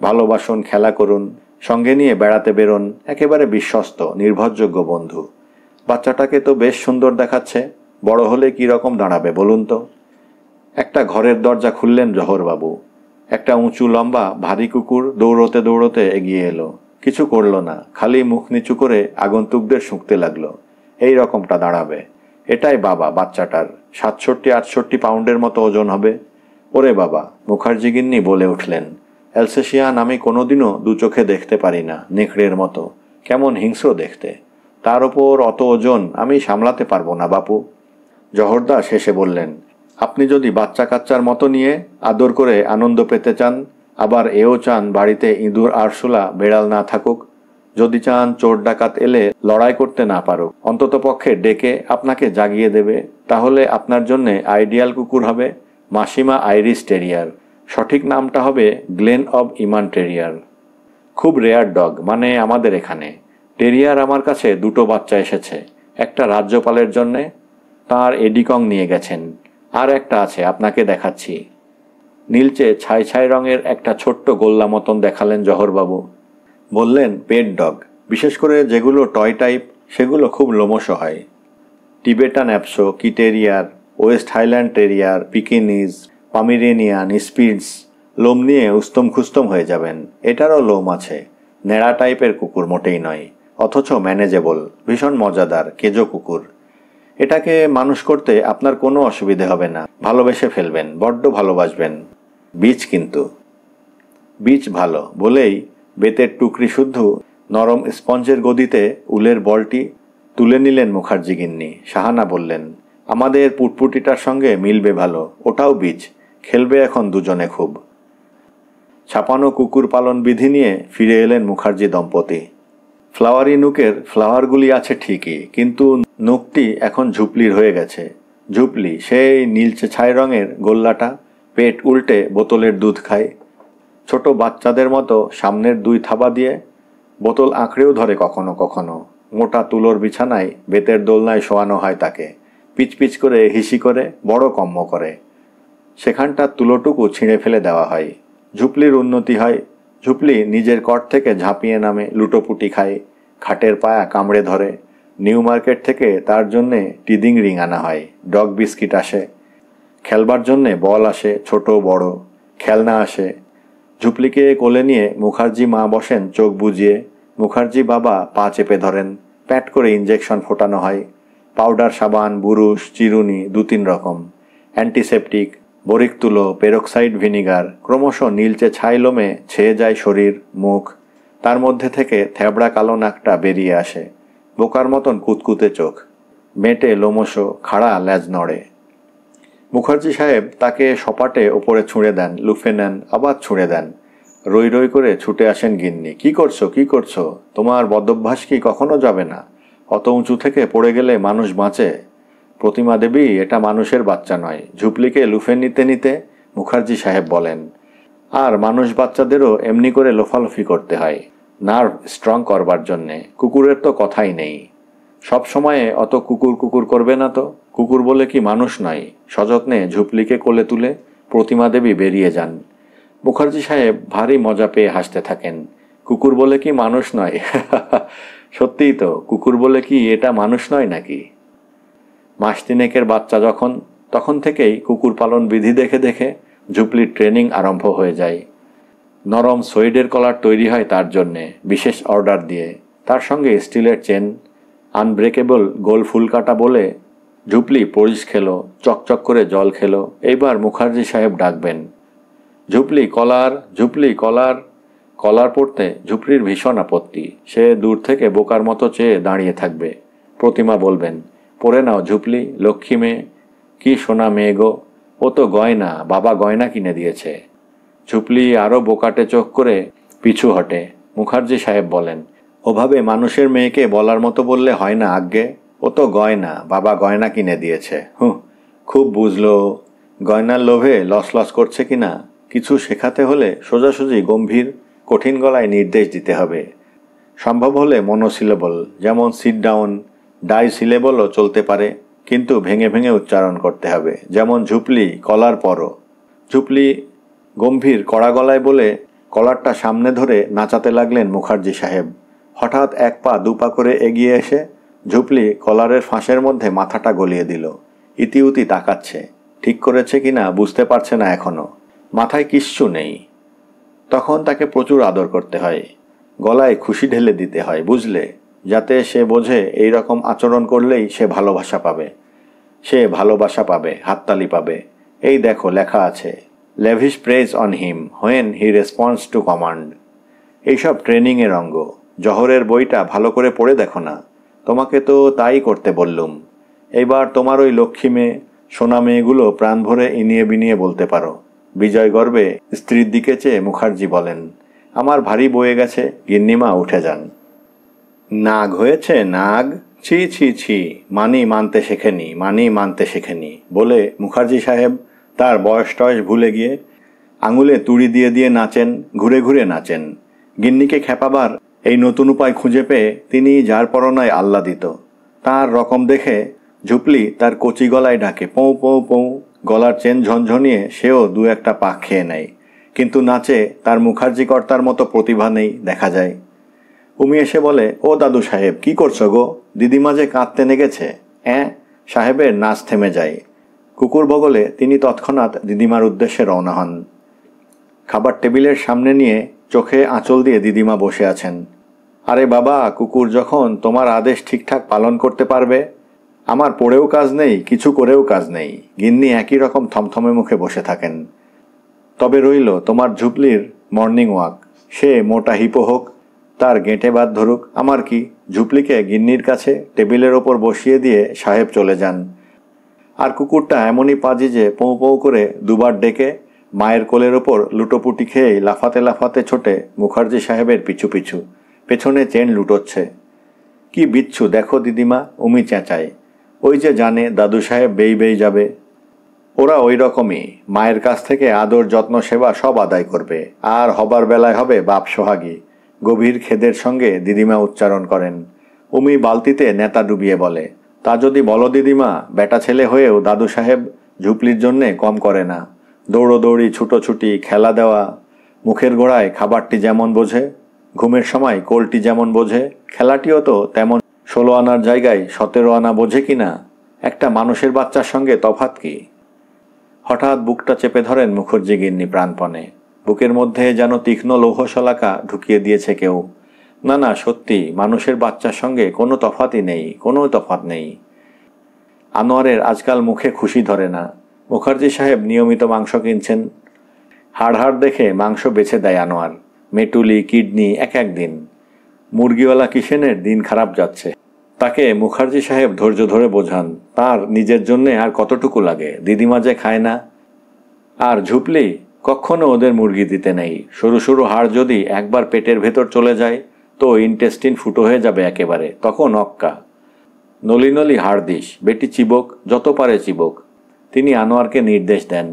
ভালোবাসুন, খেলা করুন, সঙ্গে নিয়ে বেড়াতে বেরোন, একেবারে বিশ্বস্ত, নির্ভরযোগ্য বন্ধু। বাচ্চাটাকে তো বেশ সুন্দর দেখাচ্ছে, বড় হলে কী রকম দাঁড়াবে বলুন তো? একটা ঘরের দরজা খুললেন জহরবাবু। একটা উঁচু লম্বা ভারী কুকুর দৌড়তে দৌড়তে এগিয়ে এলো। কিছু করল না, খালি মুখ নিচু করে আগন্তুকদের শুঁকতে লাগলো। এই রকমটা দাঁড়াবে, এটাই বাবা বাচ্চাটার, 67-68 পাউন্ডের মতো ওজন হবে। ওরে বাবা, মুখার্জি গিন্নি বলে উঠলেন, অ্যালসেশিয়ান আমি কোনোদিনও 2 চোখে দেখতে পারি না, নেকড়ের মতো, কেমন হিংস্র দেখতে, তার ওপর অত ওজন, আমি সামলাতে পারবো না বাপু। জহরদাস হেসে বললেন, আপনি যদি বাচ্চা কাচ্চার মতো নিয়ে আদর করে আনন্দ পেতে চান, আবার এও চান বাড়িতে ইঁদুর আরশোলা বেড়াল না থাকুক, যদি চান চোর ডাকাত এলে লড়াই করতে না পারুক, অন্তত পক্ষে ডেকে আপনাকে জাগিয়ে দেবে, তাহলে আপনার জন্যে আইডিয়াল কুকুর হবে মাসিমা আইরিশ টেরিয়ার। সঠিক নামটা হবে গ্লেন অব ইমান টেরিয়ার। খুব রেয়ার ডগ, মানে আমাদের এখানে। টেরিয়ার আমার কাছে 2টো বাচ্চা এসেছে, একটা রাজ্যপালের জন্যে, তাঁর এডিকং নিয়ে গেছেন, আর একটা আছে, আপনাকে দেখাচ্ছি। নীলচে ছাই ছাই রঙের একটা ছোট্ট গোল্লা মতন দেখালেন জহরবাবু। বললেন, পেট ডগ, বিশেষ করে যেগুলো টয় টাইপ সেগুলো খুব লোমশ হয়। টিবেটান অ্যাপসো, কিটেরিয়ার, west highland terrier, Pekingese, Pomeranian, spitz, লোম নিয়ে উস্তম খুস্তম হয়ে যাবেন। এটারও লোম আছে, নেড়া টাইপের কুকুর মোটেই নয়, অথচ ম্যানেজেবল, ভীষণ মজাদার, কেজো কুকুর। এটাকে মানুষ করতে আপনার কোনো অসুবিধে হবে না, ভালোবেসে ফেলবেন, বড্ড ভালোবাসবেন। বীজ কিন্তু বীজ ভালো বলেই বেতের টুকরি শুদ্ধ নরম স্পঞ্জের গদিতে উলের বলটি তুলে নিলেন মুখার্জি গিন্নি। শাহানা বললেন, আমাদের পুটপুটিটার সঙ্গে মিলবে ভালো, ওটাও বীজ, খেলবে এখন দুজনে খুব। ছাপানো কুকুর পালন বিধি নিয়ে ফিরে এলেন মুখার্জি দম্পতি। ফ্লাওয়ারি নুকের ফ্লাওয়ারগুলি আছে ঠিকই, কিন্তু নুকটি এখন ঝুপলির হয়ে গেছে। ঝুপলি সেই নীলচে ছাই রঙের গোল্লাটা, পেট উল্টে বোতলের দুধ খায়। ছোট বাচ্চাদের মতো সামনের 2 থাবা দিয়ে বোতল আঁকড়েও ধরে কখনো কখনো। মোটা তুলোর বিছানায় বেতের দোলনায় শোয়ানো হয় তাকে। পিচপিচ করে হিসি করে বড় কম্ম করে। সেখানটার তুলোটুকু ছিঁড়ে ফেলে দেওয়া হয়। ঝুপলির উন্নতি হয়। ঝুপলি নিজের কট থেকে ঝাঁপিয়ে নামে, লুটোপুটি খায়, খাটের পায়া কামড়ে ধরে। নিউ মার্কেট থেকে তার জন্যে টিদিং রিং আনা হয়, ডগ বিস্কিট আসে, খেলবার জন্যে বল আসে, ছোট বড় খেলনা আসে। ঝুপলিকে কোলে নিয়ে মুখার্জি মা বসেন চোখ বুজিয়ে। মুখার্জি বাবা পা চেপে ধরেন। প্যাট করে ইঞ্জেকশন ফোটানো হয়। পাউডার, সাবান, বুরুশ, চিরুনি 2-3 রকম, অ্যান্টিসেপটিক, বরিক তুলো, পেরক্সাইড ভিনিগার। ক্রমশ নীলচে ছাই লোমে ছেয়ে যায় শরীর, মুখ। তার মধ্যে থেকে থ্যাবড়া কালো নাকটা বেরিয়ে আসে। বোকার মতন কুতকুতে চোখ, মেটে লোমশ, খাড়া ল্যাজ নড়ে। মুখার্জি সাহেব তাকে সপাটে ওপরে ছুঁড়ে দেন, লুফে নেন, আবার ছুঁড়ে দেন। রই রই করে ছুটে আসেন গিন্নি। কি করছো, কি করছো? তোমার বদভ্যাস কি কখনো যাবে না? অত উঁচু থেকে পড়ে গেলে মানুষ বাঁচে? প্রতিমা দেবী, এটা মানুষের বাচ্চা নয়। ঝুপলিকে লুফে নিতে নিতে মুখার্জি সাহেব বলেন, আর মানুষ বাচ্চাদেরও এমনি করে লোফালোফি করতে হয়, নার্ভ স্ট্রং করবার জন্যে। কুকুরের তো কথাই নেই। সব সময়ে অত কুকুর কুকুর করবে না তো। কুকুর বলে কি মানুষ নয়। সযত্নে ঝুপলিকে কোলে তুলে প্রতিমা দেবী বেরিয়ে যান। মুখার্জি সাহেব ভারী মজা পেয়ে হাসতে থাকেন। কুকুর বলে কি মানুষ নয়? সত্যিই তো, কুকুর বলে কি এটা মানুষ নয় নাকি? মাস 3 বাচ্চা যখন, তখন থেকেই কুকুর পালন বিধি দেখে দেখে ঝুপলির ট্রেনিং আরম্ভ হয়ে যায়। নরম সুইডের কলার তৈরি হয় তার জন্যে, বিশেষ অর্ডার দিয়ে। তার সঙ্গে স্টিলের চেন, আনব্রেকেবল গোল ফুলকাটা বলে। ঝুপলি পরিশ খেলো, চকচক করে জল খেলো। এইবার মুখার্জি সাহেব ডাকবেন, ঝুপলি কলার, ঝুপলি কলার। কলার পড়তে ঝুপলির ভীষণ আপত্তি। সে দূর থেকে বোকার মতো চেয়ে দাঁড়িয়ে থাকবে। প্রতিমা বলবেন, পরে নাও ঝুপলি, লক্ষ্মী মেয়ে। কি সোনা মেয়ে গো, ও তো গয়না, বাবা গয়না কিনে দিয়েছে। ঝুপলি আরও বোকাটে চোখ করে পিছু হটে। মুখার্জি সাহেব বলেন, ওভাবে মানুষের মেয়েকে বলার মতো বললে হয় না আজ্ঞে। ও তো গয়না, বাবা গয়না কিনে দিয়েছে। খুব বুঝলো। গয়নার লোভে লস লস করছে কিনা কিছু শেখাতে হলে সোজাসুজি গম্ভীর কঠিন গলায় নির্দেশ দিতে হবে। সম্ভব হলে মনোসিলেবল, যেমন সিট ডাউন। ডাই সিলেবলও চলতে পারে, কিন্তু ভেঙে ভেঙে উচ্চারণ করতে হবে, যেমন ঝুপলি কলার পরো। ঝুপলি গম্ভীর কড়া গলায় বলে কলারটা সামনে ধরে নাচাতে লাগলেন মুখার্জি সাহেব। হঠাৎ 1 পা 2 পা করে এগিয়ে এসে ঝুপলি কলারের ফাঁসের মধ্যে মাথাটা গলিয়ে দিল। ইতিউতি তাকাচ্ছে, ঠিক করেছে কিনা বুঝতে পারছে না এখনো। মাথায় কিচ্ছু নেই। তখন তাকে প্রচুর আদর করতে হয়, গলায় খুশি ঢেলে দিতে হয়, বুঝলে, যাতে সে বোঝে এই রকম আচরণ করলেই সে ভালোবাসা পাবে। সে ভালোবাসা পাবে, হাততালি পাবে। এই দেখো লেখা আছে, lavish praise on him when he response to command. এইসব ট্রেনিংয়ের অঙ্গ। জহরের বইটা ভালো করে পড়ে দেখো না। তোমাকে তো তাই করতে বললুম। এইবার তোমার ওই লক্ষ্মী মেয়ে, সোনা মেয়েগুলো প্রাণ ভরে ইনিয়ে বিনিয়ে বলতে পারো। বিজয় গর্বে স্ত্রীর দিকে চেয়ে মুখার্জি বলেন, আমার ভারী বয়ে গেছে, গিন্নিমা উঠে যান। নাগ হয়েছে নাগ? ছি ছি ছি, মানি মানতে শেখেনি, মানি মানতে শেখেনি বলে মুখার্জি সাহেব তার বয়স টয়স ভুলে গিয়ে আঙুলে তুড়ি দিয়ে দিয়ে নাচেন, ঘুরে ঘুরে নাচেন। গিন্নিকে খেপাবার এই নতুন উপায় খুঁজে পেয়ে তিনি যার পরনায় আহ্লাদিত। তার রকম দেখে ঝুপলি তার কচি গলায় ডাকে, পৌ পৌ পৌ। গলার চেন ঝনঝনিয়ে সেও 2-1টা পাক খেয়ে নেয়, কিন্তু নাচে তার মুখার্জি কর্তার মতো প্রতিভা নেই দেখা যায়। উমি এসে বলে, ও দাদু সাহেব, কি করছো গো? দিদিমা যে কাঁদতে নেগেছে। সাহেবের নাচ থেমে যায়। কুকুর বগলে তিনি তৎক্ষণাৎ দিদিমার উদ্দেশ্যে রওনা হন। খাবার টেবিলের সামনে নিয়ে চোখে আঁচল দিয়ে দিদিমা বসে আছেন। আরে বাবা, কুকুর যখন তোমার আদেশ ঠিকঠাক পালন করতে পারবে। আমার পড়েও কাজ নেই, কিছু করেও কাজ নেই। গিন্নি একই রকম থমথমে মুখে বসে থাকেন। তবে রইল তোমার ঝুপলির মর্নিং ওয়াক। সে মোটা হিপো হোক, তার গেঁটে বাদ ধরুক, আমার কি। ঝুপলিকে গিন্নির কাছে টেবিলের ওপর বসিয়ে দিয়ে সাহেব চলে যান। আর কুকুরটা এমনই পাজি যে পৌ পৌ করে 2বার ডেকে মায়ের কোলের ওপর লুটোপুটি খেয়েই লাফাতে লাফাতে ছোটে মুখার্জি সাহেবের পিছু পিছু। পেছনে চেন লুটোচ্ছে। কি বিচ্ছু দেখো দিদিমা, উমি চেঁচায়। ওই যে জানে দাদু সাহেব বেই বেই যাবে। ওরা ওই রকমই, মায়ের কাছ থেকে আদর যত্ন সেবা সব আদায় করবে, আর হবার বেলায় হবে বাপ সোহাগী। গভীর খেদের সঙ্গে দিদিমা উচ্চারণ করেন। উমি বালতিতে নেতা ডুবিয়ে বলে, তা যদি বলো দিদিমা, বেটা ছেলে হয়েও দাদু সাহেব ঝুপলির জন্যে কম করে না। দৌড়োদৌড়ি, ছুটোছুটি, খেলা দেওয়া, মুখের গোড়ায় খাবারটি যেমন বোঝে, ঘুমের সময় কোলটি যেমন বোঝে, খেলাটিও তো তেমন 16 আনার জায়গায় 17 আনা বোঝে কিনা। একটা মানুষের বাচ্চার সঙ্গে তফাৎ কি? হঠাৎ বুকটা চেপে ধরেন মুখার্জি গিন্নি প্রাণপণে। বুকের মধ্যে যেন তীক্ষ্ণ লৌহশলাকা ঢুকিয়ে দিয়েছে কেউ। না না, সত্যি মানুষের বাচ্চার সঙ্গে কোনো তফাতই নেই, কোনো তফাৎ নেই। আনোয়ারের আজকাল মুখে খুশি ধরে না। মুখার্জি সাহেব নিয়মিত মাংস কিনছেন। হাড় দেখে মাংস বেছে দেয় আনোয়ার। মেটুলি, কিডনি এক এক দিন। মুরগিওয়ালা কিষেনের দিন খারাপ যাচ্ছে। তাকে মুখার্জি সাহেব ধৈর্য ধরে বোঝান, তার নিজের জন্যে আর কতটুকু লাগে, দিদিমা যে খায় না। আর ঝুপলি কখনো ওদের মুরগি দিতে নেই। সরু সরু হাড় যদি একবার পেটের ভেতর চলে যায় তো ইন্টেস্টিন ফুটো হয়ে যাবে একেবারে, তখন অক্কা। নলি নলি হাড় দিস, বেটি চিবক, যত পারে চিবক। তিনি আনোয়ারকে নির্দেশ দেন।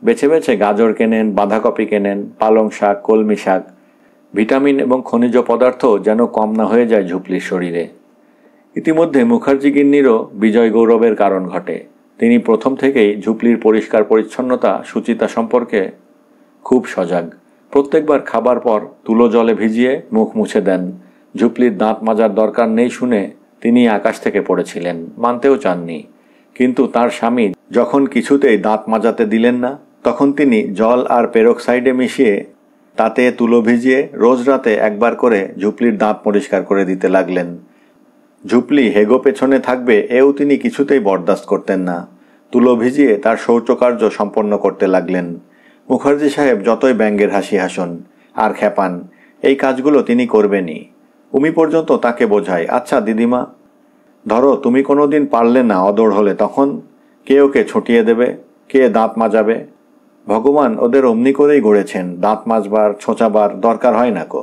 বেছে বেছে গাজর কেনেন, বাঁধাকপি কেনেন, পালং শাক, কলমি শাক। ভিটামিন এবং খনিজ পদার্থ যেন কম না হয়ে যায় ঝুপলির শরীরে। ইতিমধ্যে মুখার্জি গিন্নিরও বিজয় গৌরবের কারণ ঘটে। তিনি প্রথম থেকেই ঝুপলির পরিষ্কার পরিচ্ছন্নতা, শুচিতা সম্পর্কে খুব সজাগ। প্রত্যেকবার খাবার পর তুলো জলে ভিজিয়ে মুখ মুছে দেন। ঝুপলির দাঁত মাজার দরকার নেই শুনে তিনি আকাশ থেকে পড়েছিলেন, মানতেও চাননি। কিন্তু তার স্বামী যখন কিছুতেই দাঁত মাজাতে দিলেন না, তখন তিনি জল আর পেরক্সাইডে মিশিয়ে তাতে তুলো ভিজিয়ে রোজ রাতে একবার করে ঝুপলির দাঁত পরিষ্কার করে দিতে লাগলেন। ঝুপলি হেগো পেছনে থাকবে এও তিনি কিছুতেই বরদাস্ত করতেন না। তুলো ভিজিয়ে তার শৌচকার্য সম্পন্ন করতে লাগলেন। মুখার্জি সাহেব যতই ব্যঙ্গের হাসি হাসুন আর খেপান, এই কাজগুলো তিনি করবেনই। উমি পর্যন্ত তাকে বোঝায়, আচ্ছা দিদিমা, ধরো তুমি কোনো দিন পারলে না, অদড় হলে, তখন কে ওকে ছুটিয়ে দেবে, কে দাঁত মাজাবে? ভগবান ওদের অমনি করেই গড়েছেন, দাঁত মাজবার, ছোঁচাবার দরকার হয় না কো।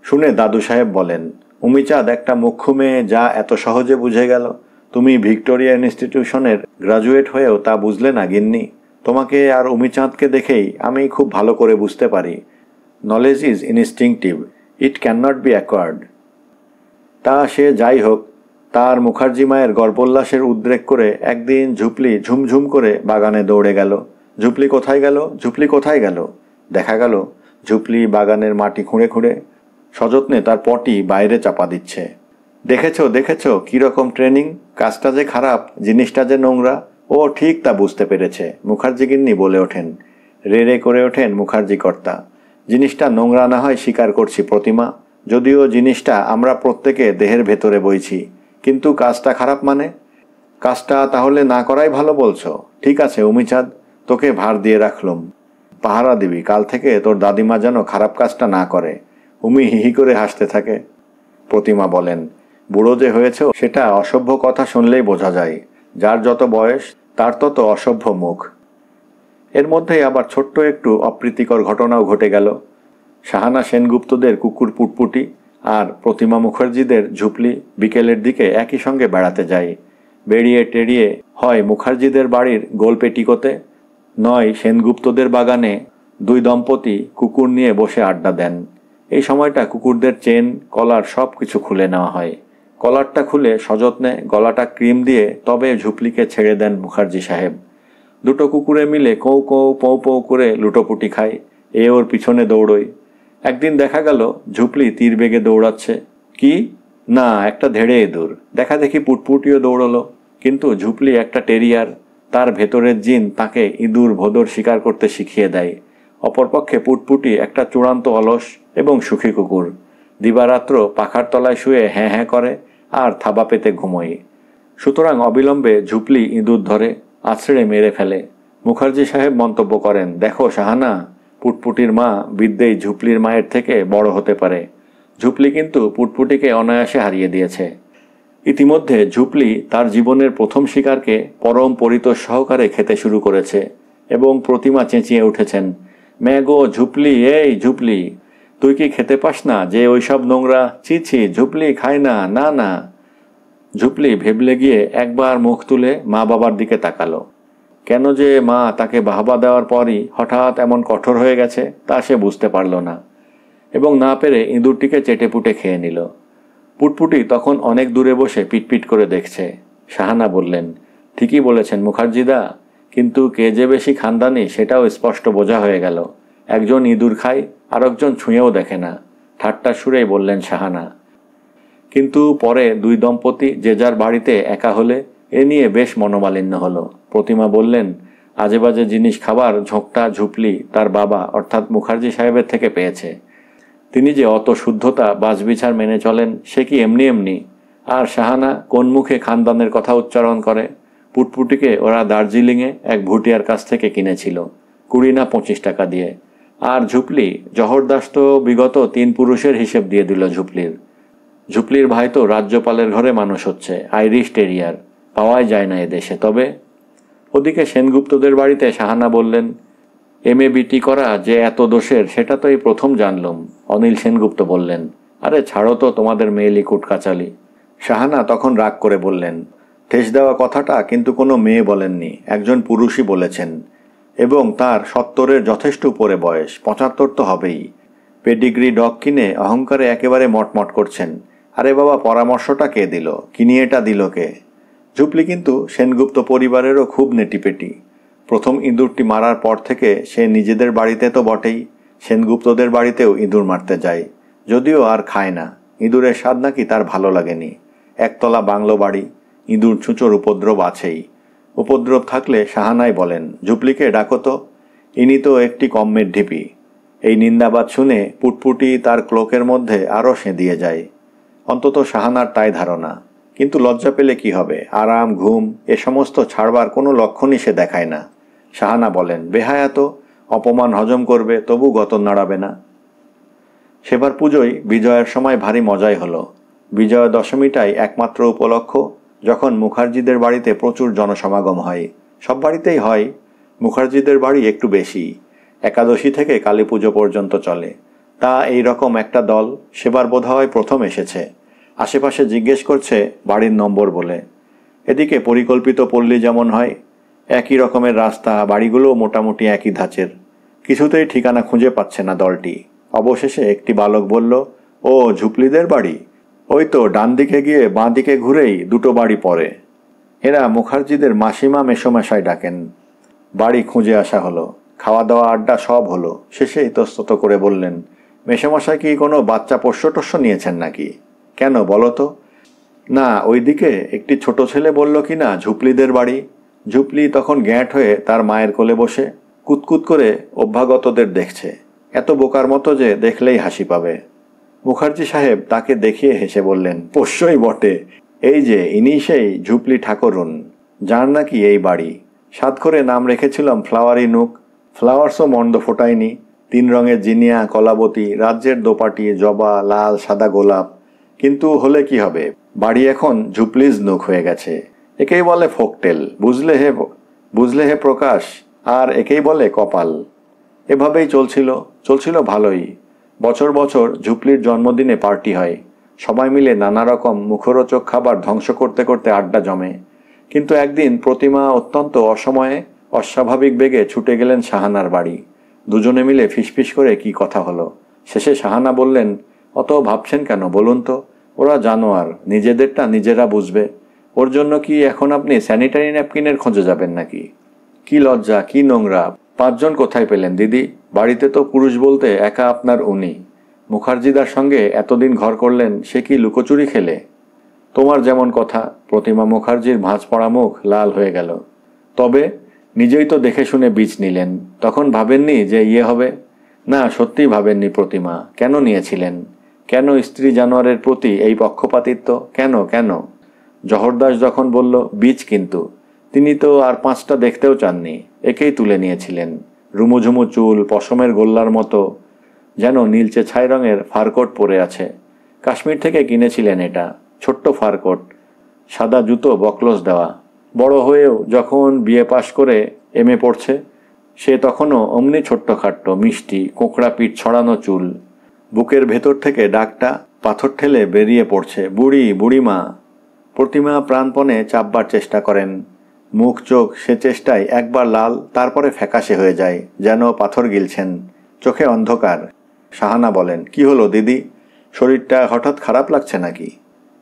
শুনে দাদু সাহেব বলেন, উমিচাঁদ একটা মুখ্য মেয়ে, যা এত সহজে বুঝে গেল। তুমি ভিক্টোরিয়া ইনস্টিটিউশনের গ্রাজুয়েট হয়েও তা বুঝলে না গিন্নি? তোমাকে আর উমিচাঁদকে দেখেই আমি খুব ভালো করে বুঝতে পারি, knowledge is instinctive, it can not be acquired. তা সে যাই হোক, তার মুখার্জি মায়ের গর্ভোল্লাসের উদ্রেক করে একদিন ঝুপলি ঝুমঝুম করে বাগানে দৌড়ে গেল। ঝুপলি কোথায় গেল, ঝুপলি কোথায় গেল? দেখা গেল ঝুপলি বাগানের মাটি খুঁড়ে খুঁড়ে সযত্নে তার পটি বাইরে চাপা দিচ্ছে। দেখেছো কীরকম ট্রেনিং? কাজটা যে খারাপ, জিনিসটা যে নোংরা, ও ঠিক তা বুঝতে পেরেছে। মুখার্জি গিন্নি বলে ওঠেন, রে করে ওঠেন মুখার্জি কর্তা। জিনিসটা নোংরা না হয় স্বীকার করছি প্রতিমা, যদিও জিনিসটা আমরা প্রত্যেকে দেহের ভেতরে বইছি, কিন্তু কাজটা খারাপ মানে? কাজটা তাহলে না করাই ভালো বলছো? ঠিক আছে উমিচাঁদ, তোকে ভার দিয়ে রাখলুম, পাহারা দিবি, কাল থেকে তোর দাদিমা যেন খারাপ কাজটা না করে। উমি হিহি করে হাসতে থাকে। প্রতিমা বলেন, বুড়ো যে হয়েছ সেটা অসভ্য কথা শুনলেই বোঝা যায়। যার যত বয়স তার তত অসভ্য মুখ। এর মধ্যেই আবার ছোট্ট একটু অপ্রীতিকর ঘটনাও ঘটে গেল। সাহানা সেনগুপ্তদের কুকুর পুটপুটি আর প্রতিমা মুখার্জিদের ঝুপলি বিকেলের দিকে একই সঙ্গে বেড়াতে যায়। বেরিয়ে টেরিয়ে হয় মুখার্জিদের বাড়ির গোলপেটিকোতে, নয় সেনগুপ্তদের বাগানে দুই দম্পতি কুকুর নিয়ে বসে আড্ডা দেন। এই সময়টা কুকুরদের চেন, কলার সব কিছু খুলে নেওয়া হয়। কলারটা খুলে সযত্নে গলাটা ক্রিম দিয়ে তবে ঝুপলিকে ছেড়ে দেন মুখার্জি সাহেব। দুটো কুকুরে মিলে কৌ কৌ পৌ পৌ করে লুটোপুটি খায়, এ ওর পিছনে দৌড়ই। একদিন দেখা গেল ঝুপলি তীর বেগে দৌড়াচ্ছে। কি না, একটা ধেড়ে ইঁদুর। দেখা দেখি পুটপুটিও দৌড়লো, কিন্তু ঝুপলি একটা টেরিয়ার, তার ভেতরের জিন তাকে ইঁদুর ভোদর শিকার করতে শিখিয়ে দেয়। অপরপক্ষে পুটপুটি একটা চূড়ান্ত অলস এবং সুখী কুকুর, দিবারাত্র পাখার তলায় শুয়ে হ্যাঁ হ্যাঁ করে আর থাবা পেতে ঘুমোয়। সুতরাং অবিলম্বে ঝুপলি ইঁদুর ধরে আছড়ে মেরে ফেলে। মুখার্জি সাহেব মন্তব্য করেন, দেখো সাহানা, পুটপুটির মা বিদ্যেই ঝুপলির মায়ের থেকে বড় হতে পারে। ঝুপলি কিন্তু পুটপুটিকে অনায়াসে হারিয়ে দিয়েছে। ইতিমধ্যে ঝুপলি তার জীবনের প্রথম শিকারকে পরম পরিতোষ সহকারে খেতে শুরু করেছে এবং প্রতিমা চেঁচিয়ে উঠেছেন, ম্যাগো ঝুপলি, এই ঝুপলি। তুই কি খেতে পাস না যে ওইসব নোংরা? ছি ছি, ঝুপলি খায় না, না না। ঝুপলি ভেবলে গিয়ে একবার মুখ তুলে মা বাবার দিকে তাকালো। কেন যে মা তাকে বাহবা দেওয়ার পরই হঠাৎ এমন কঠোর হয়ে গেছে তা সে বুঝতে পারল না, এবং না পেরে ইঁদুরটিকে চেটেপুটে খেয়ে নিল। পুটপুটি তখন অনেক দূরে বসে পিটপিট করে দেখছে। শাহানা বললেন, ঠিকই বলেছেন মুখার্জিদা, কিন্তু কে যে বেশি খানদানি সেটাও স্পষ্ট বোঝা হয়ে গেল। একজন ইঁদুর খায়, আরেকজন ছুঁয়েও দেখে না। ঠাট্টার সুরেই বললেন শাহানা। কিন্তু পরে দুই দম্পতি যে যার বাড়িতে একা হলে এ নিয়ে বেশ মনোমালিন্য হলো। প্রতিমা বললেন, আজেবাজে জিনিস খাবার ঝোঁকটা ঝুপলি তার বাবা অর্থাৎ মুখার্জি সাহেবের থেকে পেয়েছে। তিনি যে অত শুদ্ধতা বাজবিচার মেনে চলেন সে কি এমনি এমনি? আর শাহানা কোন মুখে খানদানের কথা উচ্চারণ করে? পুটপুটিকে ওরা দার্জিলিংয়ে এক ভুটিয়ার কাছ থেকে কিনেছিল 20 না 25 টাকা দিয়ে। আর ঝুপলি, জহরদাস তো বিগত 3 পুরুষের হিসেব দিয়ে দিল ঝুপলির। ঝুপলির ভাই তো রাজ্যপালের ঘরে মানুষ হচ্ছে, আইরিশ টেরিয়ার, পাওয়াই যায় না এদেশে। তবে ওদিকে সেনগুপ্তদের বাড়িতে শাহানা বললেন, MA BT করা যে এত দোষের সেটা তো এই প্রথম জানলাম। অনিল সেনগুপ্ত বললেন, আরে ছাড়ো তো তোমাদের মেয়েলি কুটকাচালি। শাহানা তখন রাগ করে বললেন, ঠেস দেওয়া কথাটা কিন্তু কোনো মেয়ে বলেননি, একজন পুরুষই বলেছেন, এবং তার 70-এর যথেষ্ট উপরে বয়স, 75 তো হবেই। পেডিগ্রি ডগ কিনে অহংকারে একেবারে মটমট করছেন। আরে বাবা, পরামর্শটা কে দিল? কিনিয়ে এটা দিল কে? ঝুপলি কিন্তু সেনগুপ্ত পরিবারেরও খুব নেটিপেটি। প্রথম ইঁদুরটি মারার পর থেকে সে নিজেদের বাড়িতে তো বটেই, সেনগুপ্তদের বাড়িতেও ইঁদুর মারতে যায়, যদিও আর খায় না। ইঁদুরের স্বাদ নাকি তার ভালো লাগেনি। একতলা বাংলো বাড়ি, ইঁদুর ছুঁচোর উপদ্রব আছেই। উপদ্রব থাকলে শাহানাই বলেন, ঝুপলিকে ডাকো তো, ইনি তো একটি কম্মের ঢিপি। এই নিন্দাবাদ শুনে পুটপুটি তার ক্লোকের মধ্যে আরও সেঁধিয়ে যায়। অন্তত শাহানার তাই ধারণা। কিন্তু লজ্জা পেলে কি হবে? আরাম, ঘুম এ সমস্ত ছাড়বার কোনো লক্ষণই সে দেখায় না। শাহানা বলেন, বেহায়া তো, অপমান হজম করবে তবু গতন নাড়াবে না। সেবার পুজোয় বিজয়ের সময় ভারী মজাই হলো। বিজয়া দশমীটাই একমাত্র উপলক্ষ যখন মুখার্জিদের বাড়িতে প্রচুর জনসমাগম হয়। সব বাড়িতেই হয়, মুখার্জিদের বাড়ি একটু বেশি। একাদশী থেকে কালী পুজো পর্যন্ত চলে। তা এই রকম একটা দল সেবার বোধহয় প্রথম এসেছে। আশেপাশে জিজ্ঞেস করছে বাড়ির নম্বর বলে। এদিকে পরিকল্পিত পল্লী যেমন হয়, একই রকমের রাস্তা, বাড়িগুলোও মোটামুটি একই ধাঁচের। কিছুতেই ঠিকানা খুঁজে পাচ্ছে না দলটি। অবশেষে একটি বালক বলল, ও ঝুপলিদের বাড়ি? ওই তো ডান দিকে গিয়ে বাঁ দিকে ঘুরেই দুটো বাড়ি পড়ে। এরা মুখার্জিদের মাসিমা মেসোমশাই ডাকেন। বাড়ি খুঁজে আসা হলো, খাওয়া দাওয়া আড্ডা সব হলো। শেষে ইতস্তত করে বললেন, মেসোমশাই কি কোনো বাচ্চা পোষ্য টোষ্য নিয়েছেন নাকি? কেন বলো তো? না, ওইদিকে একটি ছোট ছেলে বলল কি না ঝুপলিদের বাড়ি। ঝুপলি তখন গ্যাঁট হয়ে তার মায়ের কোলে বসে কুতকুত করে অভ্যাগতদের দেখছে, এত বোকার মতো যে দেখলেই হাসি পাবে। মুখার্জি সাহেব তাকে দেখিয়ে হেসে বললেন, পোষ্যই বটে, এই যে ইনি সেই ঝুপলি ঠাকুরুন, যার নাকি এই বাড়ি। সাত করে নাম রেখেছিলাম ফ্লাওয়ারি নুক। ফ্লাওয়ার্সও মন্দ ফোটায়নি। 3 রঙের জিনিয়া, কলাবতী, রাজ্যের দোপাটি, জবা, লাল, সাদা গোলাপ। কিন্তু হলে কি হবে, বাড়ি এখন ঝুপলিজ নুক হয়ে গেছে। একেই বলে ফোকটেল, বুঝলে হে প্রকাশ, আর একেই বলে কপাল। এভাবেই চলছিল ভালোই। বছর বছর ঝুপলির জন্মদিনে পার্টি হয়। সবাই মিলে নানা রকম মুখরোচক খাবার ধ্বংস করতে করতে আড্ডা জমে। কিন্তু একদিন প্রতিমা অত্যন্ত অসময়ে অস্বাভাবিক বেগে ছুটে গেলেন শাহানার বাড়ি। দুজনে মিলে ফিসফিস করে কি কথা হলো। শেষে শাহানা বললেন, অত ভাবছেন কেন বলুন তো? ওরা জানোয়ার, নিজেদেরটা নিজেরা বুঝবে। ওর জন্য কি এখন আপনি স্যানিটারি ন্যাপকিনের খোঁজে যাবেন নাকি? কি লজ্জা, কি নোংরা! 5 জন কোথায় পেলেন দিদি? বাড়িতে তো পুরুষ বলতে একা আপনার উনি। মুখার্জিদার সঙ্গে এতদিন ঘর করলেন, সে কি লুকোচুরি খেলে? তোমার যেমন কথা। প্রতিমা মুখার্জির ভাঁজ পড়া মুখ লাল হয়ে গেল। তবে নিজেই তো দেখে শুনে বীজ নিলেন, তখন ভাবেননি যে ইয়ে হবে? না, সত্যিই ভাবেননি প্রতিমা। কেন নিয়েছিলেন? কেন স্ত্রী জানোয়ারের প্রতি এই পক্ষপাতিত্ব? কেন? জহরদাস যখন বলল বীজ, কিন্তু তিনি তো আর 5টা দেখতেও চাননি, একেই তুলে নিয়েছিলেন। রুমুঝুমু চুল, পশমের গোল্লার মতো, যেন নীলচে ছাই রঙের ফারকোট পরে আছে। কাশ্মীর থেকে কিনেছিলেন এটা, ছোট্ট ফারকোট, সাদা জুতো, বকলস দেওয়া। বড় হয়েও যখন বিয়ে পাশ করে MA পড়ছে, সে তখনও অমনি ছোট্টখাট্ট, মিষ্টি, কোঁকড়া পিঠ ছড়ানো চুল। বুকের ভেতর থেকে ডাকটা পাথর ঠেলে বেরিয়ে পড়ছে, বুড়ি, বুড়িমা। প্রতিমা প্রাণপণে চাপবার চেষ্টা করেন। মুখ চোখ সে চেষ্টায় একবার লাল, তারপরে ফ্যাকাশে হয়ে যায়, যেন পাথর গিলছেন। চোখে অন্ধকার। শাহানা বলেন, কি হলো দিদি, শরীরটা হঠাৎ খারাপ লাগছে নাকি?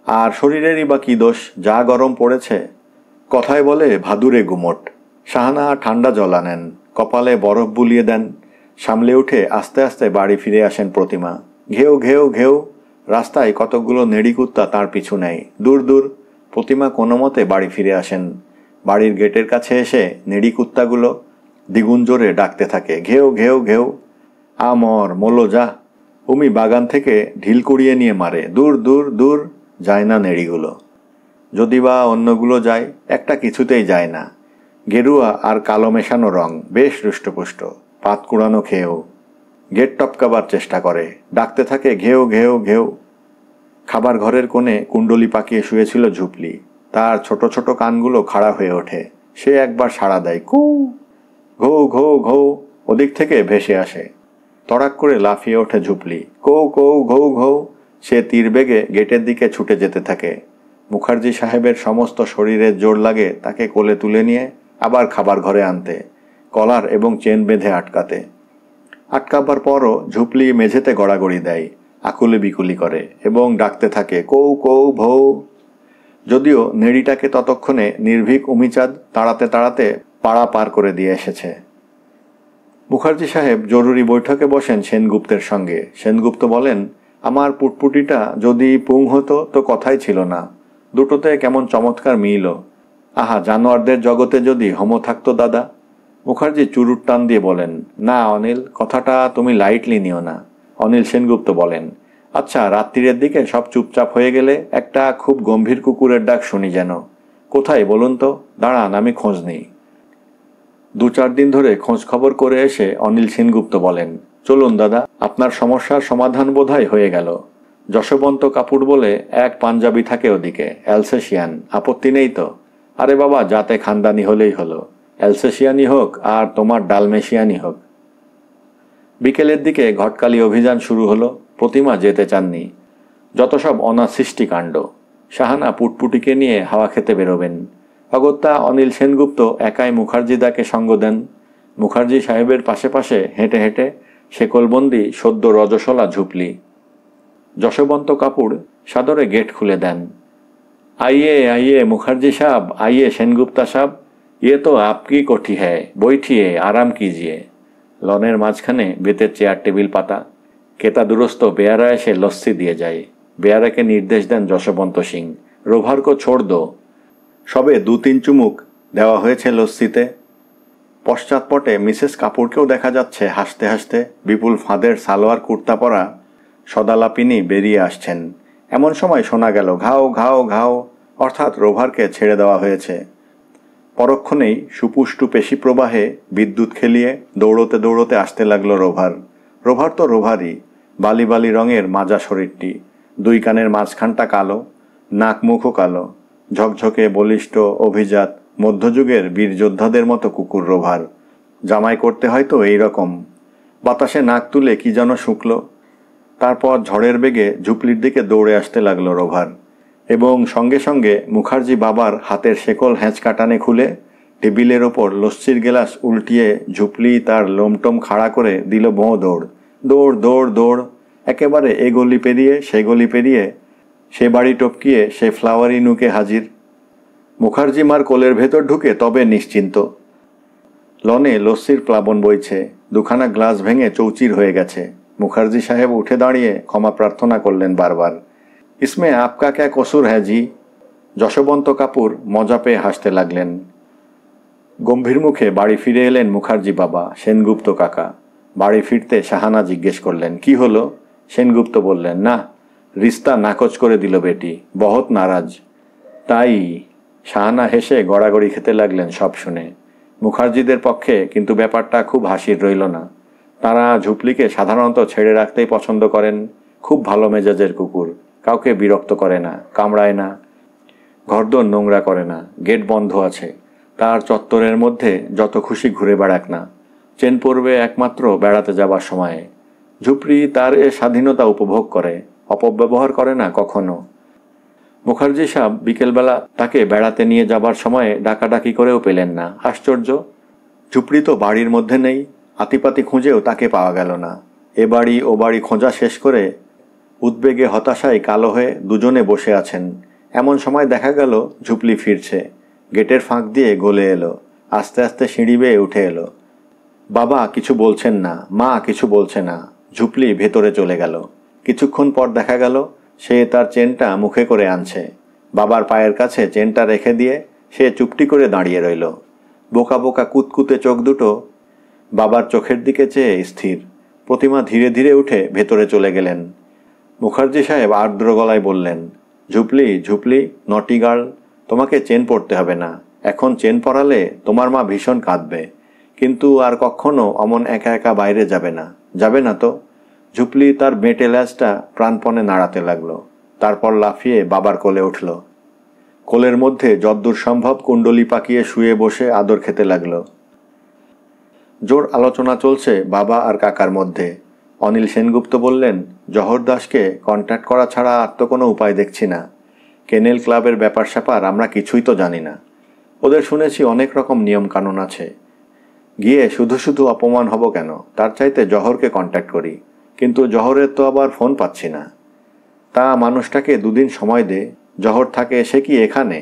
আর শরীরেরই বা কি দোষ, যা গরম পড়েছে। কথায় বলে ভাদুরে গুমট। শাহানা ঠান্ডা জল আনেন, কপালে বরফ বুলিয়ে দেন। সামলে উঠে আস্তে আস্তে বাড়ি ফিরে আসেন প্রতিমা। ঘেউ ঘেউ ঘেউ। রাস্তায় কতকগুলো নেড়ি কুত্তা তাঁর পিছু নেয়। দূর দূর। প্রতিমা কোনো মতে বাড়ি ফিরে আসেন। বাড়ির গেটের কাছে এসে নেড়ি কুত্তাগুলো দ্বিগুণ জোরে ডাকতে থাকে, ঘেউ ঘেউ ঘেউ। আমর মোলো যা। উমি বাগান থেকে ঢিল কুড়িয়ে নিয়ে মারে, দূর দূর দূর। যায় না নেড়িগুলো। যদি বা অন্যগুলো যায়, একটা কিছুতেই যায় না। গেরুয়া আর কালো মেশানো রং, বেশ হৃষ্টপুষ্ট, পাত কুড়ানো খেয়েও। গেট টপকাবার চেষ্টা করে, ডাকতে থাকে, ঘেউ ঘেউ ঘেউ। খাবার ঘরের কোণে কুণ্ডলি পাকিয়ে শুয়েছিল ঝুপলি। তার ছোট ছোট কানগুলো খাড়া হয়ে ওঠে। সে একবার সাড়া দেয়, কু। ঘৌ ঘৌ ঘৌ ওদিক থেকে ভেসে আসে। তড়াক করে লাফিয়ে ওঠে ঝুপলি, কৌ কৌ ঘৌ ঘৌ। সে তীর বেগে গেটের দিকে ছুটে যেতে থাকে। মুখার্জি সাহেবের সমস্ত শরীরে জোর লাগে তাকে কোলে তুলে নিয়ে আবার খাবার ঘরে আনতে, কলার এবং চেন বেঁধে আটকাতে। আটকাবার পরও ঝুপলি মেঝেতে গড়াগড়ি দেয়, আকুলি বিকুলি করে এবং ডাকতে থাকে, কৌ কৌ ভৌ। যদিও নেড়িটাকে ততক্ষণে নির্ভীক উমিচাঁদ তাড়াতে তাড়াতে পাড়া পার করে দিয়ে এসেছে। মুখার্জি সাহেব জরুরি বৈঠকে বসেন সেনগুপ্তের সঙ্গে। সেনগুপ্ত বলেন, আমার পুটপুটিটা যদি পুং হতো তো কথাই ছিল না। দুটোতে কেমন চমৎকার মিল। আহা, জানোয়ারদের জগতে যদি হোমো থাকতো দাদা। মুখার্জি চুরুট টান দিয়ে বলেন, না অনিল, কথাটা তুমি লাইটলি নিও না। অনিল সেনগুপ্ত বলেন, আচ্ছা, রাত্রিরের দিকে সব চুপচাপ হয়ে গেলে একটা খুব গম্ভীর কুকুরের ডাক শুনি যেন। কোথায় বলুন তো? দাঁড়ান, আমি খোঁজ নিই। 2-4 দিন ধরে খোঁজ খবর করে এসে অনিল সেনগুপ্ত বলেন, চলুন দাদা, আপনার সমস্যার সমাধান বোধহয় হয়ে গেল। যশবন্ত কাপুর বলে এক পাঞ্জাবি থাকে ওদিকে, অ্যালসেশিয়ান, আপত্তি নেই তো? আরে বাবা, যাতে খানদানি হলেই হলো। অ্যালসেশিয়ানই হোক আর তোমার ডালমেশিয়ানই হোক। বিকেলের দিকে ঘটকালি অভিযান শুরু হলো। প্রতিমা যেতে চাননি। যত সব অনাসৃষ্টি কাণ্ড। শাহানা পুটপুটিকে নিয়ে হাওয়া খেতে বেরোবেন। অগত্যা অনিল সেনগুপ্ত একাই মুখার্জিদাকে সঙ্গ দেন। মুখার্জি সাহেবের পাশে পাশে হেঁটে হেঁটে শেকলবন্দি সদ্য রজসলা ঝুপলি। যশবন্ত কাপুর সাদরে গেট খুলে দেন। আইয়ে আইয়ে মুখার্জি সাহেব, আইয়ে সেনগুপ্তা সাহেব, ইয়ে তো আপকি কোঠি হ্যায়, বৈঠিয়ে আরাম কিজিয়ে। লনের মাঝখানে বেতের চেয়ার টেবিল পাতা। কেতা দুরস্ত বেয়ারা এসে লস্যি দিয়ে যায়। বেয়ারাকে নির্দেশ দেন যশবন্ত সিং, রোভার কো ছোড় দো। সবে 2-3 চুমুক দেওয়া হয়েছে লস্যিতে। পশ্চাৎপটে মিসেস কাপুরকেও দেখা যাচ্ছে হাসতে হাসতে বিপুল ফাঁদের সালোয়ার কুর্তা পরা সদালাপিনী বেরিয়ে আসছেন। এমন সময় শোনা গেল, ঘাও ঘাও ঘাও, অর্থাৎ রোভারকে ছেড়ে দেওয়া হয়েছে। পরক্ষণেই সুপুষ্টু পেশি প্রবাহে বিদ্যুৎ খেলিয়ে দৌড়তে দৌড়তে আসতে লাগলো রোভার। রোভার তো রোভারই, বালি বালি রঙের মাজা শরীরটি, 2 কানের মাঝখানটা কালো, নাক মুখও কালো, ঝকঝকে বলিষ্ঠ অভিজাত মধ্যযুগের বীর যোদ্ধাদের মতো কুকুর রোভার। জামাই করতে হয়তো এই রকম। বাতাসে নাক তুলে কি যেন শুকলো। তারপর ঝড়ের বেগে ঝুপলির দিকে দৌড়ে আসতে লাগলো রোভার এবং সঙ্গে সঙ্গে মুখার্জি বাবার হাতের শেকল হ্যাঁচকাটানে খুলে টেবিলের ওপর লস্যির গেলাস উল্টিয়ে ঝুপলি তার লোমটোম খাড়া করে দিল বোঁ দৌড়। দৌড় দৌড় দৌড়। একেবারে এ গলি পেরিয়ে সে গলি পেরিয়ে সে বাড়ি টপকিয়ে সে ফ্লাওয়ারি নুকে হাজির। মুখার্জি মার কোলের ভেতর ঢুকে তবে নিশ্চিন্ত। লনে লস্যির প্লাবন বইছে। 2খানা গ্লাস ভেঙে চৌচির হয়ে গেছে। মুখার্জি সাহেব উঠে দাঁড়িয়ে ক্ষমা প্রার্থনা করলেন বারবার। ইসমে আপকা ক্যা কসুর হ্যাঁ জি? যশবন্ত কাপুর মজা পেয়ে হাসতে লাগলেন। গম্ভীর মুখে বাড়ি ফিরে এলেন মুখার্জি বাবা, সেনগুপ্ত কাকা। বাড়ি ফিরতে শাহানা জিজ্ঞেস করলেন, কি হলো? সেনগুপ্ত বললেন, না, রিস্তা নাকচ করে দিল বেটি, বহুত নারাজ। তাই? শাহানা হেসে গড়াগড়ি খেতে লাগলেন সব শুনে। মুখার্জিদের পক্ষে কিন্তু ব্যাপারটা খুব হাসির রইল না। তারা ঝুপলিকে সাধারণত ছেড়ে রাখতেই পছন্দ করেন। খুব ভালো মেজাজের কুকুর, কাউকে বিরক্ত করে না, কামড়ায় না, ঘরদোর নোংরা করে না, গেট বন্ধ আছে, তার চত্বরের মধ্যে যত খুশি ঘুরে বেড়াক না, চেন পড়বে একমাত্র বেড়াতে যাবার সময়ে। ঝুপড়ি তার এ স্বাধীনতা উপভোগ করে, অপব্যবহার করে না কখনো। মুখার্জি সাহেব বিকেলবেলা তাকে বেড়াতে নিয়ে যাবার সময় ডাকাডাকি করেও পেলেন না। আশ্চর্য, ঝুপড়ি তো বাড়ির মধ্যে নেই। আতিপাতি খুঁজেও তাকে পাওয়া গেল না। এ বাড়ি ও বাড়ি খোঁজা শেষ করে উদ্বেগে হতাশায় কালো হয়ে দুজনে বসে আছেন। এমন সময় দেখা গেল ঝুপলি ফিরছে। গেটের ফাঁক দিয়ে গলে এলো, আস্তে আস্তে সিঁড়ি বেয়ে উঠে এলো। বাবা কিছু বলছেন না, মা কিছু বলছে না। ঝুপলি ভেতরে চলে গেল। কিছুক্ষণ পর দেখা গেল সে তার চেনটা মুখে করে আনছে। বাবার পায়ের কাছে চেনটা রেখে দিয়ে সে চুপটি করে দাঁড়িয়ে রইল। বোকা বোকা কুতকুতে চোখ দুটো বাবার চোখের দিকে চেয়ে স্থির। প্রতিমা ধীরে ধীরে উঠে ভেতরে চলে গেলেন। মুখার্জি সাহেব আর্দ্র গলায় বললেন, ঝুপলি ঝুপলি, নটি গার্ল, তোমাকে চেন পরতে হবে না। এখন চেন পরালে তোমার মা ভীষণ কাঁদবে। কিন্তু আর কখনো অমন একা একা বাইরে যাবে না, যাবে না তো? ঝুপলি তার বেঁটে ল্যাজটা প্রাণপণে নাড়াতে লাগলো। তারপর লাফিয়ে বাবার কোলে উঠল। কোলের মধ্যে যদ্দূর সম্ভব কুণ্ডলি পাকিয়ে শুয়ে বসে আদর খেতে লাগলো। জোর আলোচনা চলছে বাবা আর কাকার মধ্যে। অনিল সেনগুপ্ত বললেন, জহর দাসকে কন্ট্যাক্ট করা ছাড়া আর তো কোনো উপায় দেখছি না। কেনেল ক্লাবের ব্যাপার স্যাপার আমরা কিছুই তো জানি না। ওদের শুনেছি অনেক রকম নিয়ম কানুন আছে। গিয়ে শুধু শুধু অপমান হব কেন? তার চাইতে জহরকে কন্ট্যাক্ট করি। কিন্তু জহরের তো আবার ফোন পাচ্ছি না। তা মানুষটাকে দুদিন সময় দে। জহর থাকে সে কি এখানে?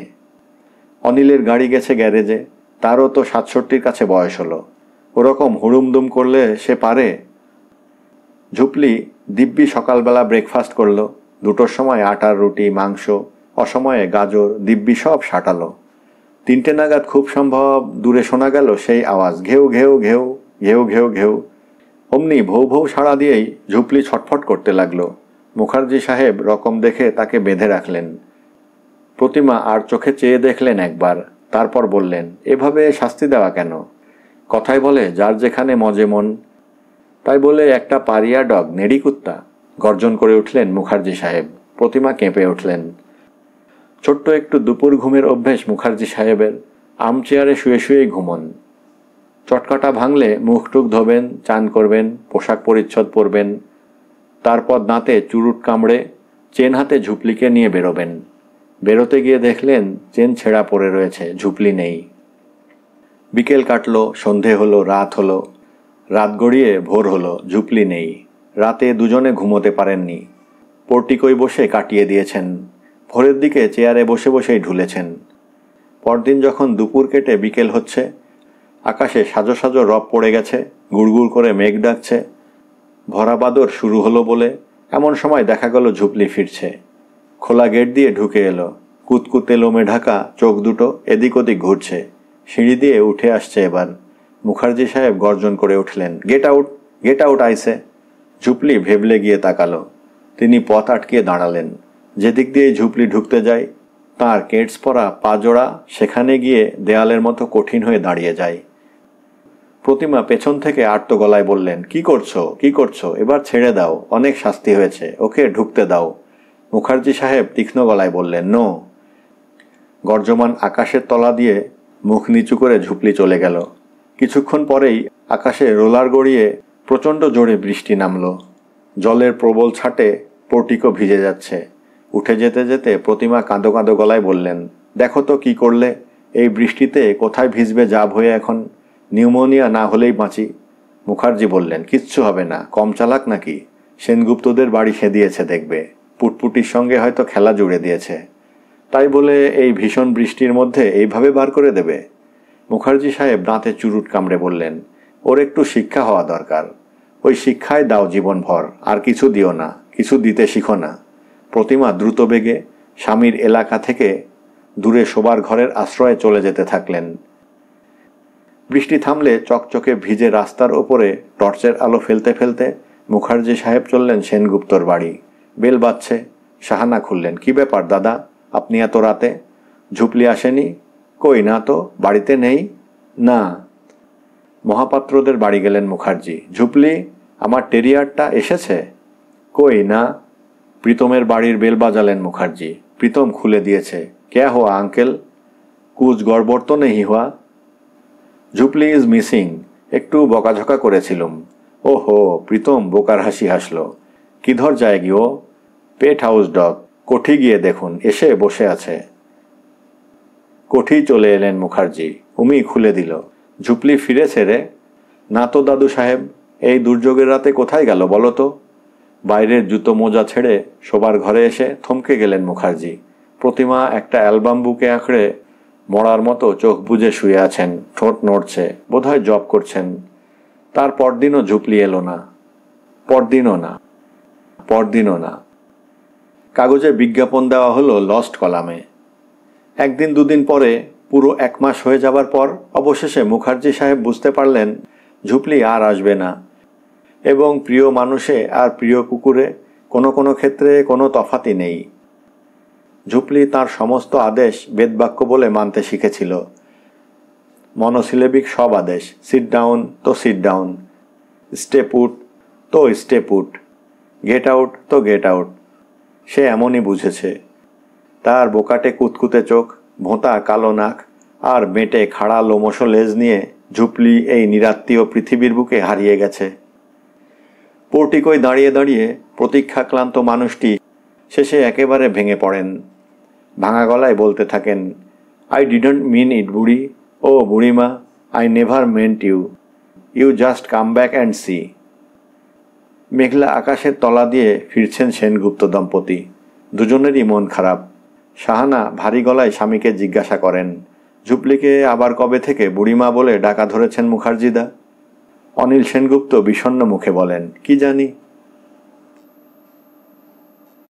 অনিলের গাড়ি গেছে গ্যারেজে। তারও তো 67 কাছে বয়স হলো। ওরকম হুড়ুমদুম করলে সে পারে? ঝুপলি দিব্যি সকালবেলা ব্রেকফাস্ট করলো। 2টোর সময় আটার রুটি, মাংস, অসময়ে গাজর, দিব্যি সব সাঁটালো। 3টে নাগাদ খুব সম্ভব দূরে শোনা গেল সেই আওয়াজ, ঘেউ ঘেউ ঘেউ ঘেউ ঘেউ ঘেউ। অমনি ভৌ ভৌ সাড়া দিয়েই ঝুপলি ছটফট করতে লাগলো। মুখার্জি সাহেব রকম দেখে তাকে বেঁধে রাখলেন। প্রতিমা আর চোখে চেয়ে দেখলেন একবার, তারপর বললেন, এভাবে শাস্তি দেওয়া কেন? কথায় বলে যার যেখানে মজে মন। তাই বলে একটা পারিয়া ডগ, নেড়ি কুত্তা? গর্জন করে উঠলেন মুখার্জি সাহেব। প্রতিমা কেঁপে উঠলেন। ছোট্ট একটু দুপুর ঘুমের অভ্যেস মুখার্জি সাহেবের। আর্মচেয়ারে শুয়ে শুয়েই ঘুমন। চটকাটা ভাঙলে মুখ টুক ধোবেন, চান করবেন, পোশাক পরিচ্ছদ পরবেন। তারপর দাঁতে চুরুট কামড়ে চেন হাতে ঝুপলিকে নিয়ে বেরোবেন। বেরোতে গিয়ে দেখলেন চেন ছেঁড়া পড়ে রয়েছে, ঝুপলি নেই। বিকেল কাটলো, সন্ধে হলো, রাত হলো। রাত গড়িয়ে ভোর হলো, ঝুপলি নেই। রাতে দুজনে ঘুমোতে পারেননি। পোর্টিকোয় বসে কাটিয়ে দিয়েছেন। ভোরের দিকে চেয়ারে বসে বসেই ঢুলেছেন। পরদিন যখন দুপুর কেটে বিকেল হচ্ছে, আকাশে সাজো সাজো রব পড়ে গেছে, গুড়গুড় করে মেঘ ডাকছে। ভরা বাদর শুরু হলো বলে এমন সময় দেখা গেল ঝুপলি ফিরছে। খোলা গেট দিয়ে ঢুকে এলো। কুতকুতে লোমে ঢাকা চোখ দুটো এদিক ওদিক ঘুরছে। সিঁড়ি দিয়ে উঠে আসছে এবার। মুখার্জি সাহেব গর্জন করে উঠলেন, গেট আউট, গেট আউট আইসে। ঝুপলি ভেবলে গিয়ে তাকালো। তিনি পথ আটকিয়ে দাঁড়ালেন। যেদিক দিয়ে ঝুপলি ঢুকতে যায় তার কেটস পরা পা জোড়া সেখানে গিয়ে দেয়ালের মতো কঠিন হয়ে দাঁড়িয়ে যায়। প্রতিমা পেছন থেকে আর্ত গলায় বললেন, কি করছো, কি করছো? এবার ছেড়ে দাও, অনেক শাস্তি হয়েছে, ওকে ঢুকতে দাও। মুখার্জি সাহেব তীক্ষ্ণ গলায় বললেন, নো। গর্জমান আকাশের তলা দিয়ে মুখ নিচু করে ঝুপলি চলে গেল। কিছুক্ষণ পরেই আকাশে রোলার গড়িয়ে প্রচণ্ড জোরে বৃষ্টি নামল। জলের প্রবল ছাটে পোর্টিকো ভিজে যাচ্ছে। উঠে যেতে যেতে প্রতিমা কাঁদো কাঁদো গলায় বললেন, দেখো তো কি করলে। এই বৃষ্টিতে কোথায় ভিজবে যাব হয়ে এখন? নিউমোনিয়া না হলেই বাঁচি। মুখার্জি বললেন, কিচ্ছু হবে না, কম চালাক নাকি? সেনগুপ্তদের বাড়ি খেদিয়েছে দেখবে। পুটপুটির সঙ্গে হয়তো খেলা জুড়ে দিয়েছে। তাই বলে এই ভীষণ বৃষ্টির মধ্যে এইভাবে বার করে দেবে? মুখার্জি সাহেব দাঁতে চুরুট কামড়ে বললেন, ওর একটু শিক্ষা হওয়া দরকার। ওই শিক্ষায় দাও জীবনভর, আর কিছু দিও না, কিছু দিতে শিখো না। প্রতিমা দ্রুত বেগে স্বামীর এলাকা থেকে দূরে শোবার ঘরের আশ্রয়ে চলে যেতে থাকলেন। বৃষ্টি থামলে চকচকে ভিজে রাস্তার ওপরে টর্চের আলো ফেলতে ফেলতে মুখার্জি সাহেব চললেন সেনগুপ্তর বাড়ি। বেল বাজছে। সাহানা খুললেন, কি ব্যাপার দাদা, আপনি এত রাতে? ঝুপলি আসেনি? কই না তো, বাড়িতে নেই। না। মহাপাত্রদের বাড়ি গেলেন মুখার্জি। ঝুপলি, আমার টেরিয়ারটা এসেছে? কই না। প্রীতমের বাড়ির বেল বাজালেন মুখার্জি। প্রীতম খুলে দিয়েছে। ক্যা হুয়া আঙ্কেল? কুছ গড়বড় তো নেই হুয়া? ঝুপলি ইজ মিসিং। একটু বকাঝকা করেছিলুম। ওহো, প্রীতম বোকার হাসি হাসল। কিধর যায়গি ও? পেট হাউস ডগ, কোঠি গিয়ে দেখুন, এসে বসে আছে। কোঠি চলে এলেন মুখার্জি। উমি খুলে দিল। ঝুপলি ফিরেছে রে? না তো দাদু সাহেব, এই দুর্যোগের রাতে কোথায় গেল বলো তো? বাইরের জুতো মোজা ছেড়ে শোবার ঘরে এসে থমকে গেলেন মুখার্জি। প্রতিমা একটা অ্যালবাম বুকে আঁকড়ে মরার মতো চোখ বুজে শুয়ে আছেন, ঠোঁট নড়ছে, বোধহয় জব করছেন। তার পরদিনও ঝুপলি এলো না, পরদিনও না। কাগজে বিজ্ঞাপন দেওয়া হলো লস্ট কলামে। একদিন দুদিন পরে, পুরো 1 মাস হয়ে যাবার পর অবশেষে মুখার্জি সাহেব বুঝতে পারলেন ঝুপলি আর আসবে না, এবং প্রিয় মানুষে আর প্রিয় কুকুরে কোনো কোনো ক্ষেত্রে কোনো তফাতই নেই। ঝুপলি তার সমস্ত আদেশ বেদবাক্য বলে মানতে শিখেছিল। মনোসিলেবিক সব আদেশ, সিট ডাউন তো সিট ডাউন, স্টে পুট তো স্টে পুট, গেট আউট তো গেট আউট। সে এমনই বুঝেছে। তার বোকাটে কুতকুতে চোখ, ভোঁতা কালো নাক আর বেঁটে খাড়া লোমশ লেজ নিয়ে ঝুপলি এই নিরাত্মীয় পৃথিবীর বুকে হারিয়ে গেছে। পোর্টিকোয় দাঁড়িয়ে দাঁড়িয়ে প্রতীক্ষাক্লান্ত মানুষটি শেষে একেবারে ভেঙে পড়েন। ভাঙা গলায় বলতে থাকেন, আই ডিডন্ট মিন ইট বুড়ি, ও বুড়িমা, I never meant you, you just come back and see. মেঘলা আকাশের তলা দিয়ে ফিরছেন সেনগুপ্ত দম্পতি। দুজনেরই মন খারাপ। শাহানা ভারী গলায় স্বামীকে জিজ্ঞাসা করেন, ঝুপলিকে আবার কবে থেকে বুড়িমা বলে ডাকা ধরেছেন মুখার্জিদা? অনিল সেনগুপ্ত বিষণ্ণ মুখে বলেন, কি জানি।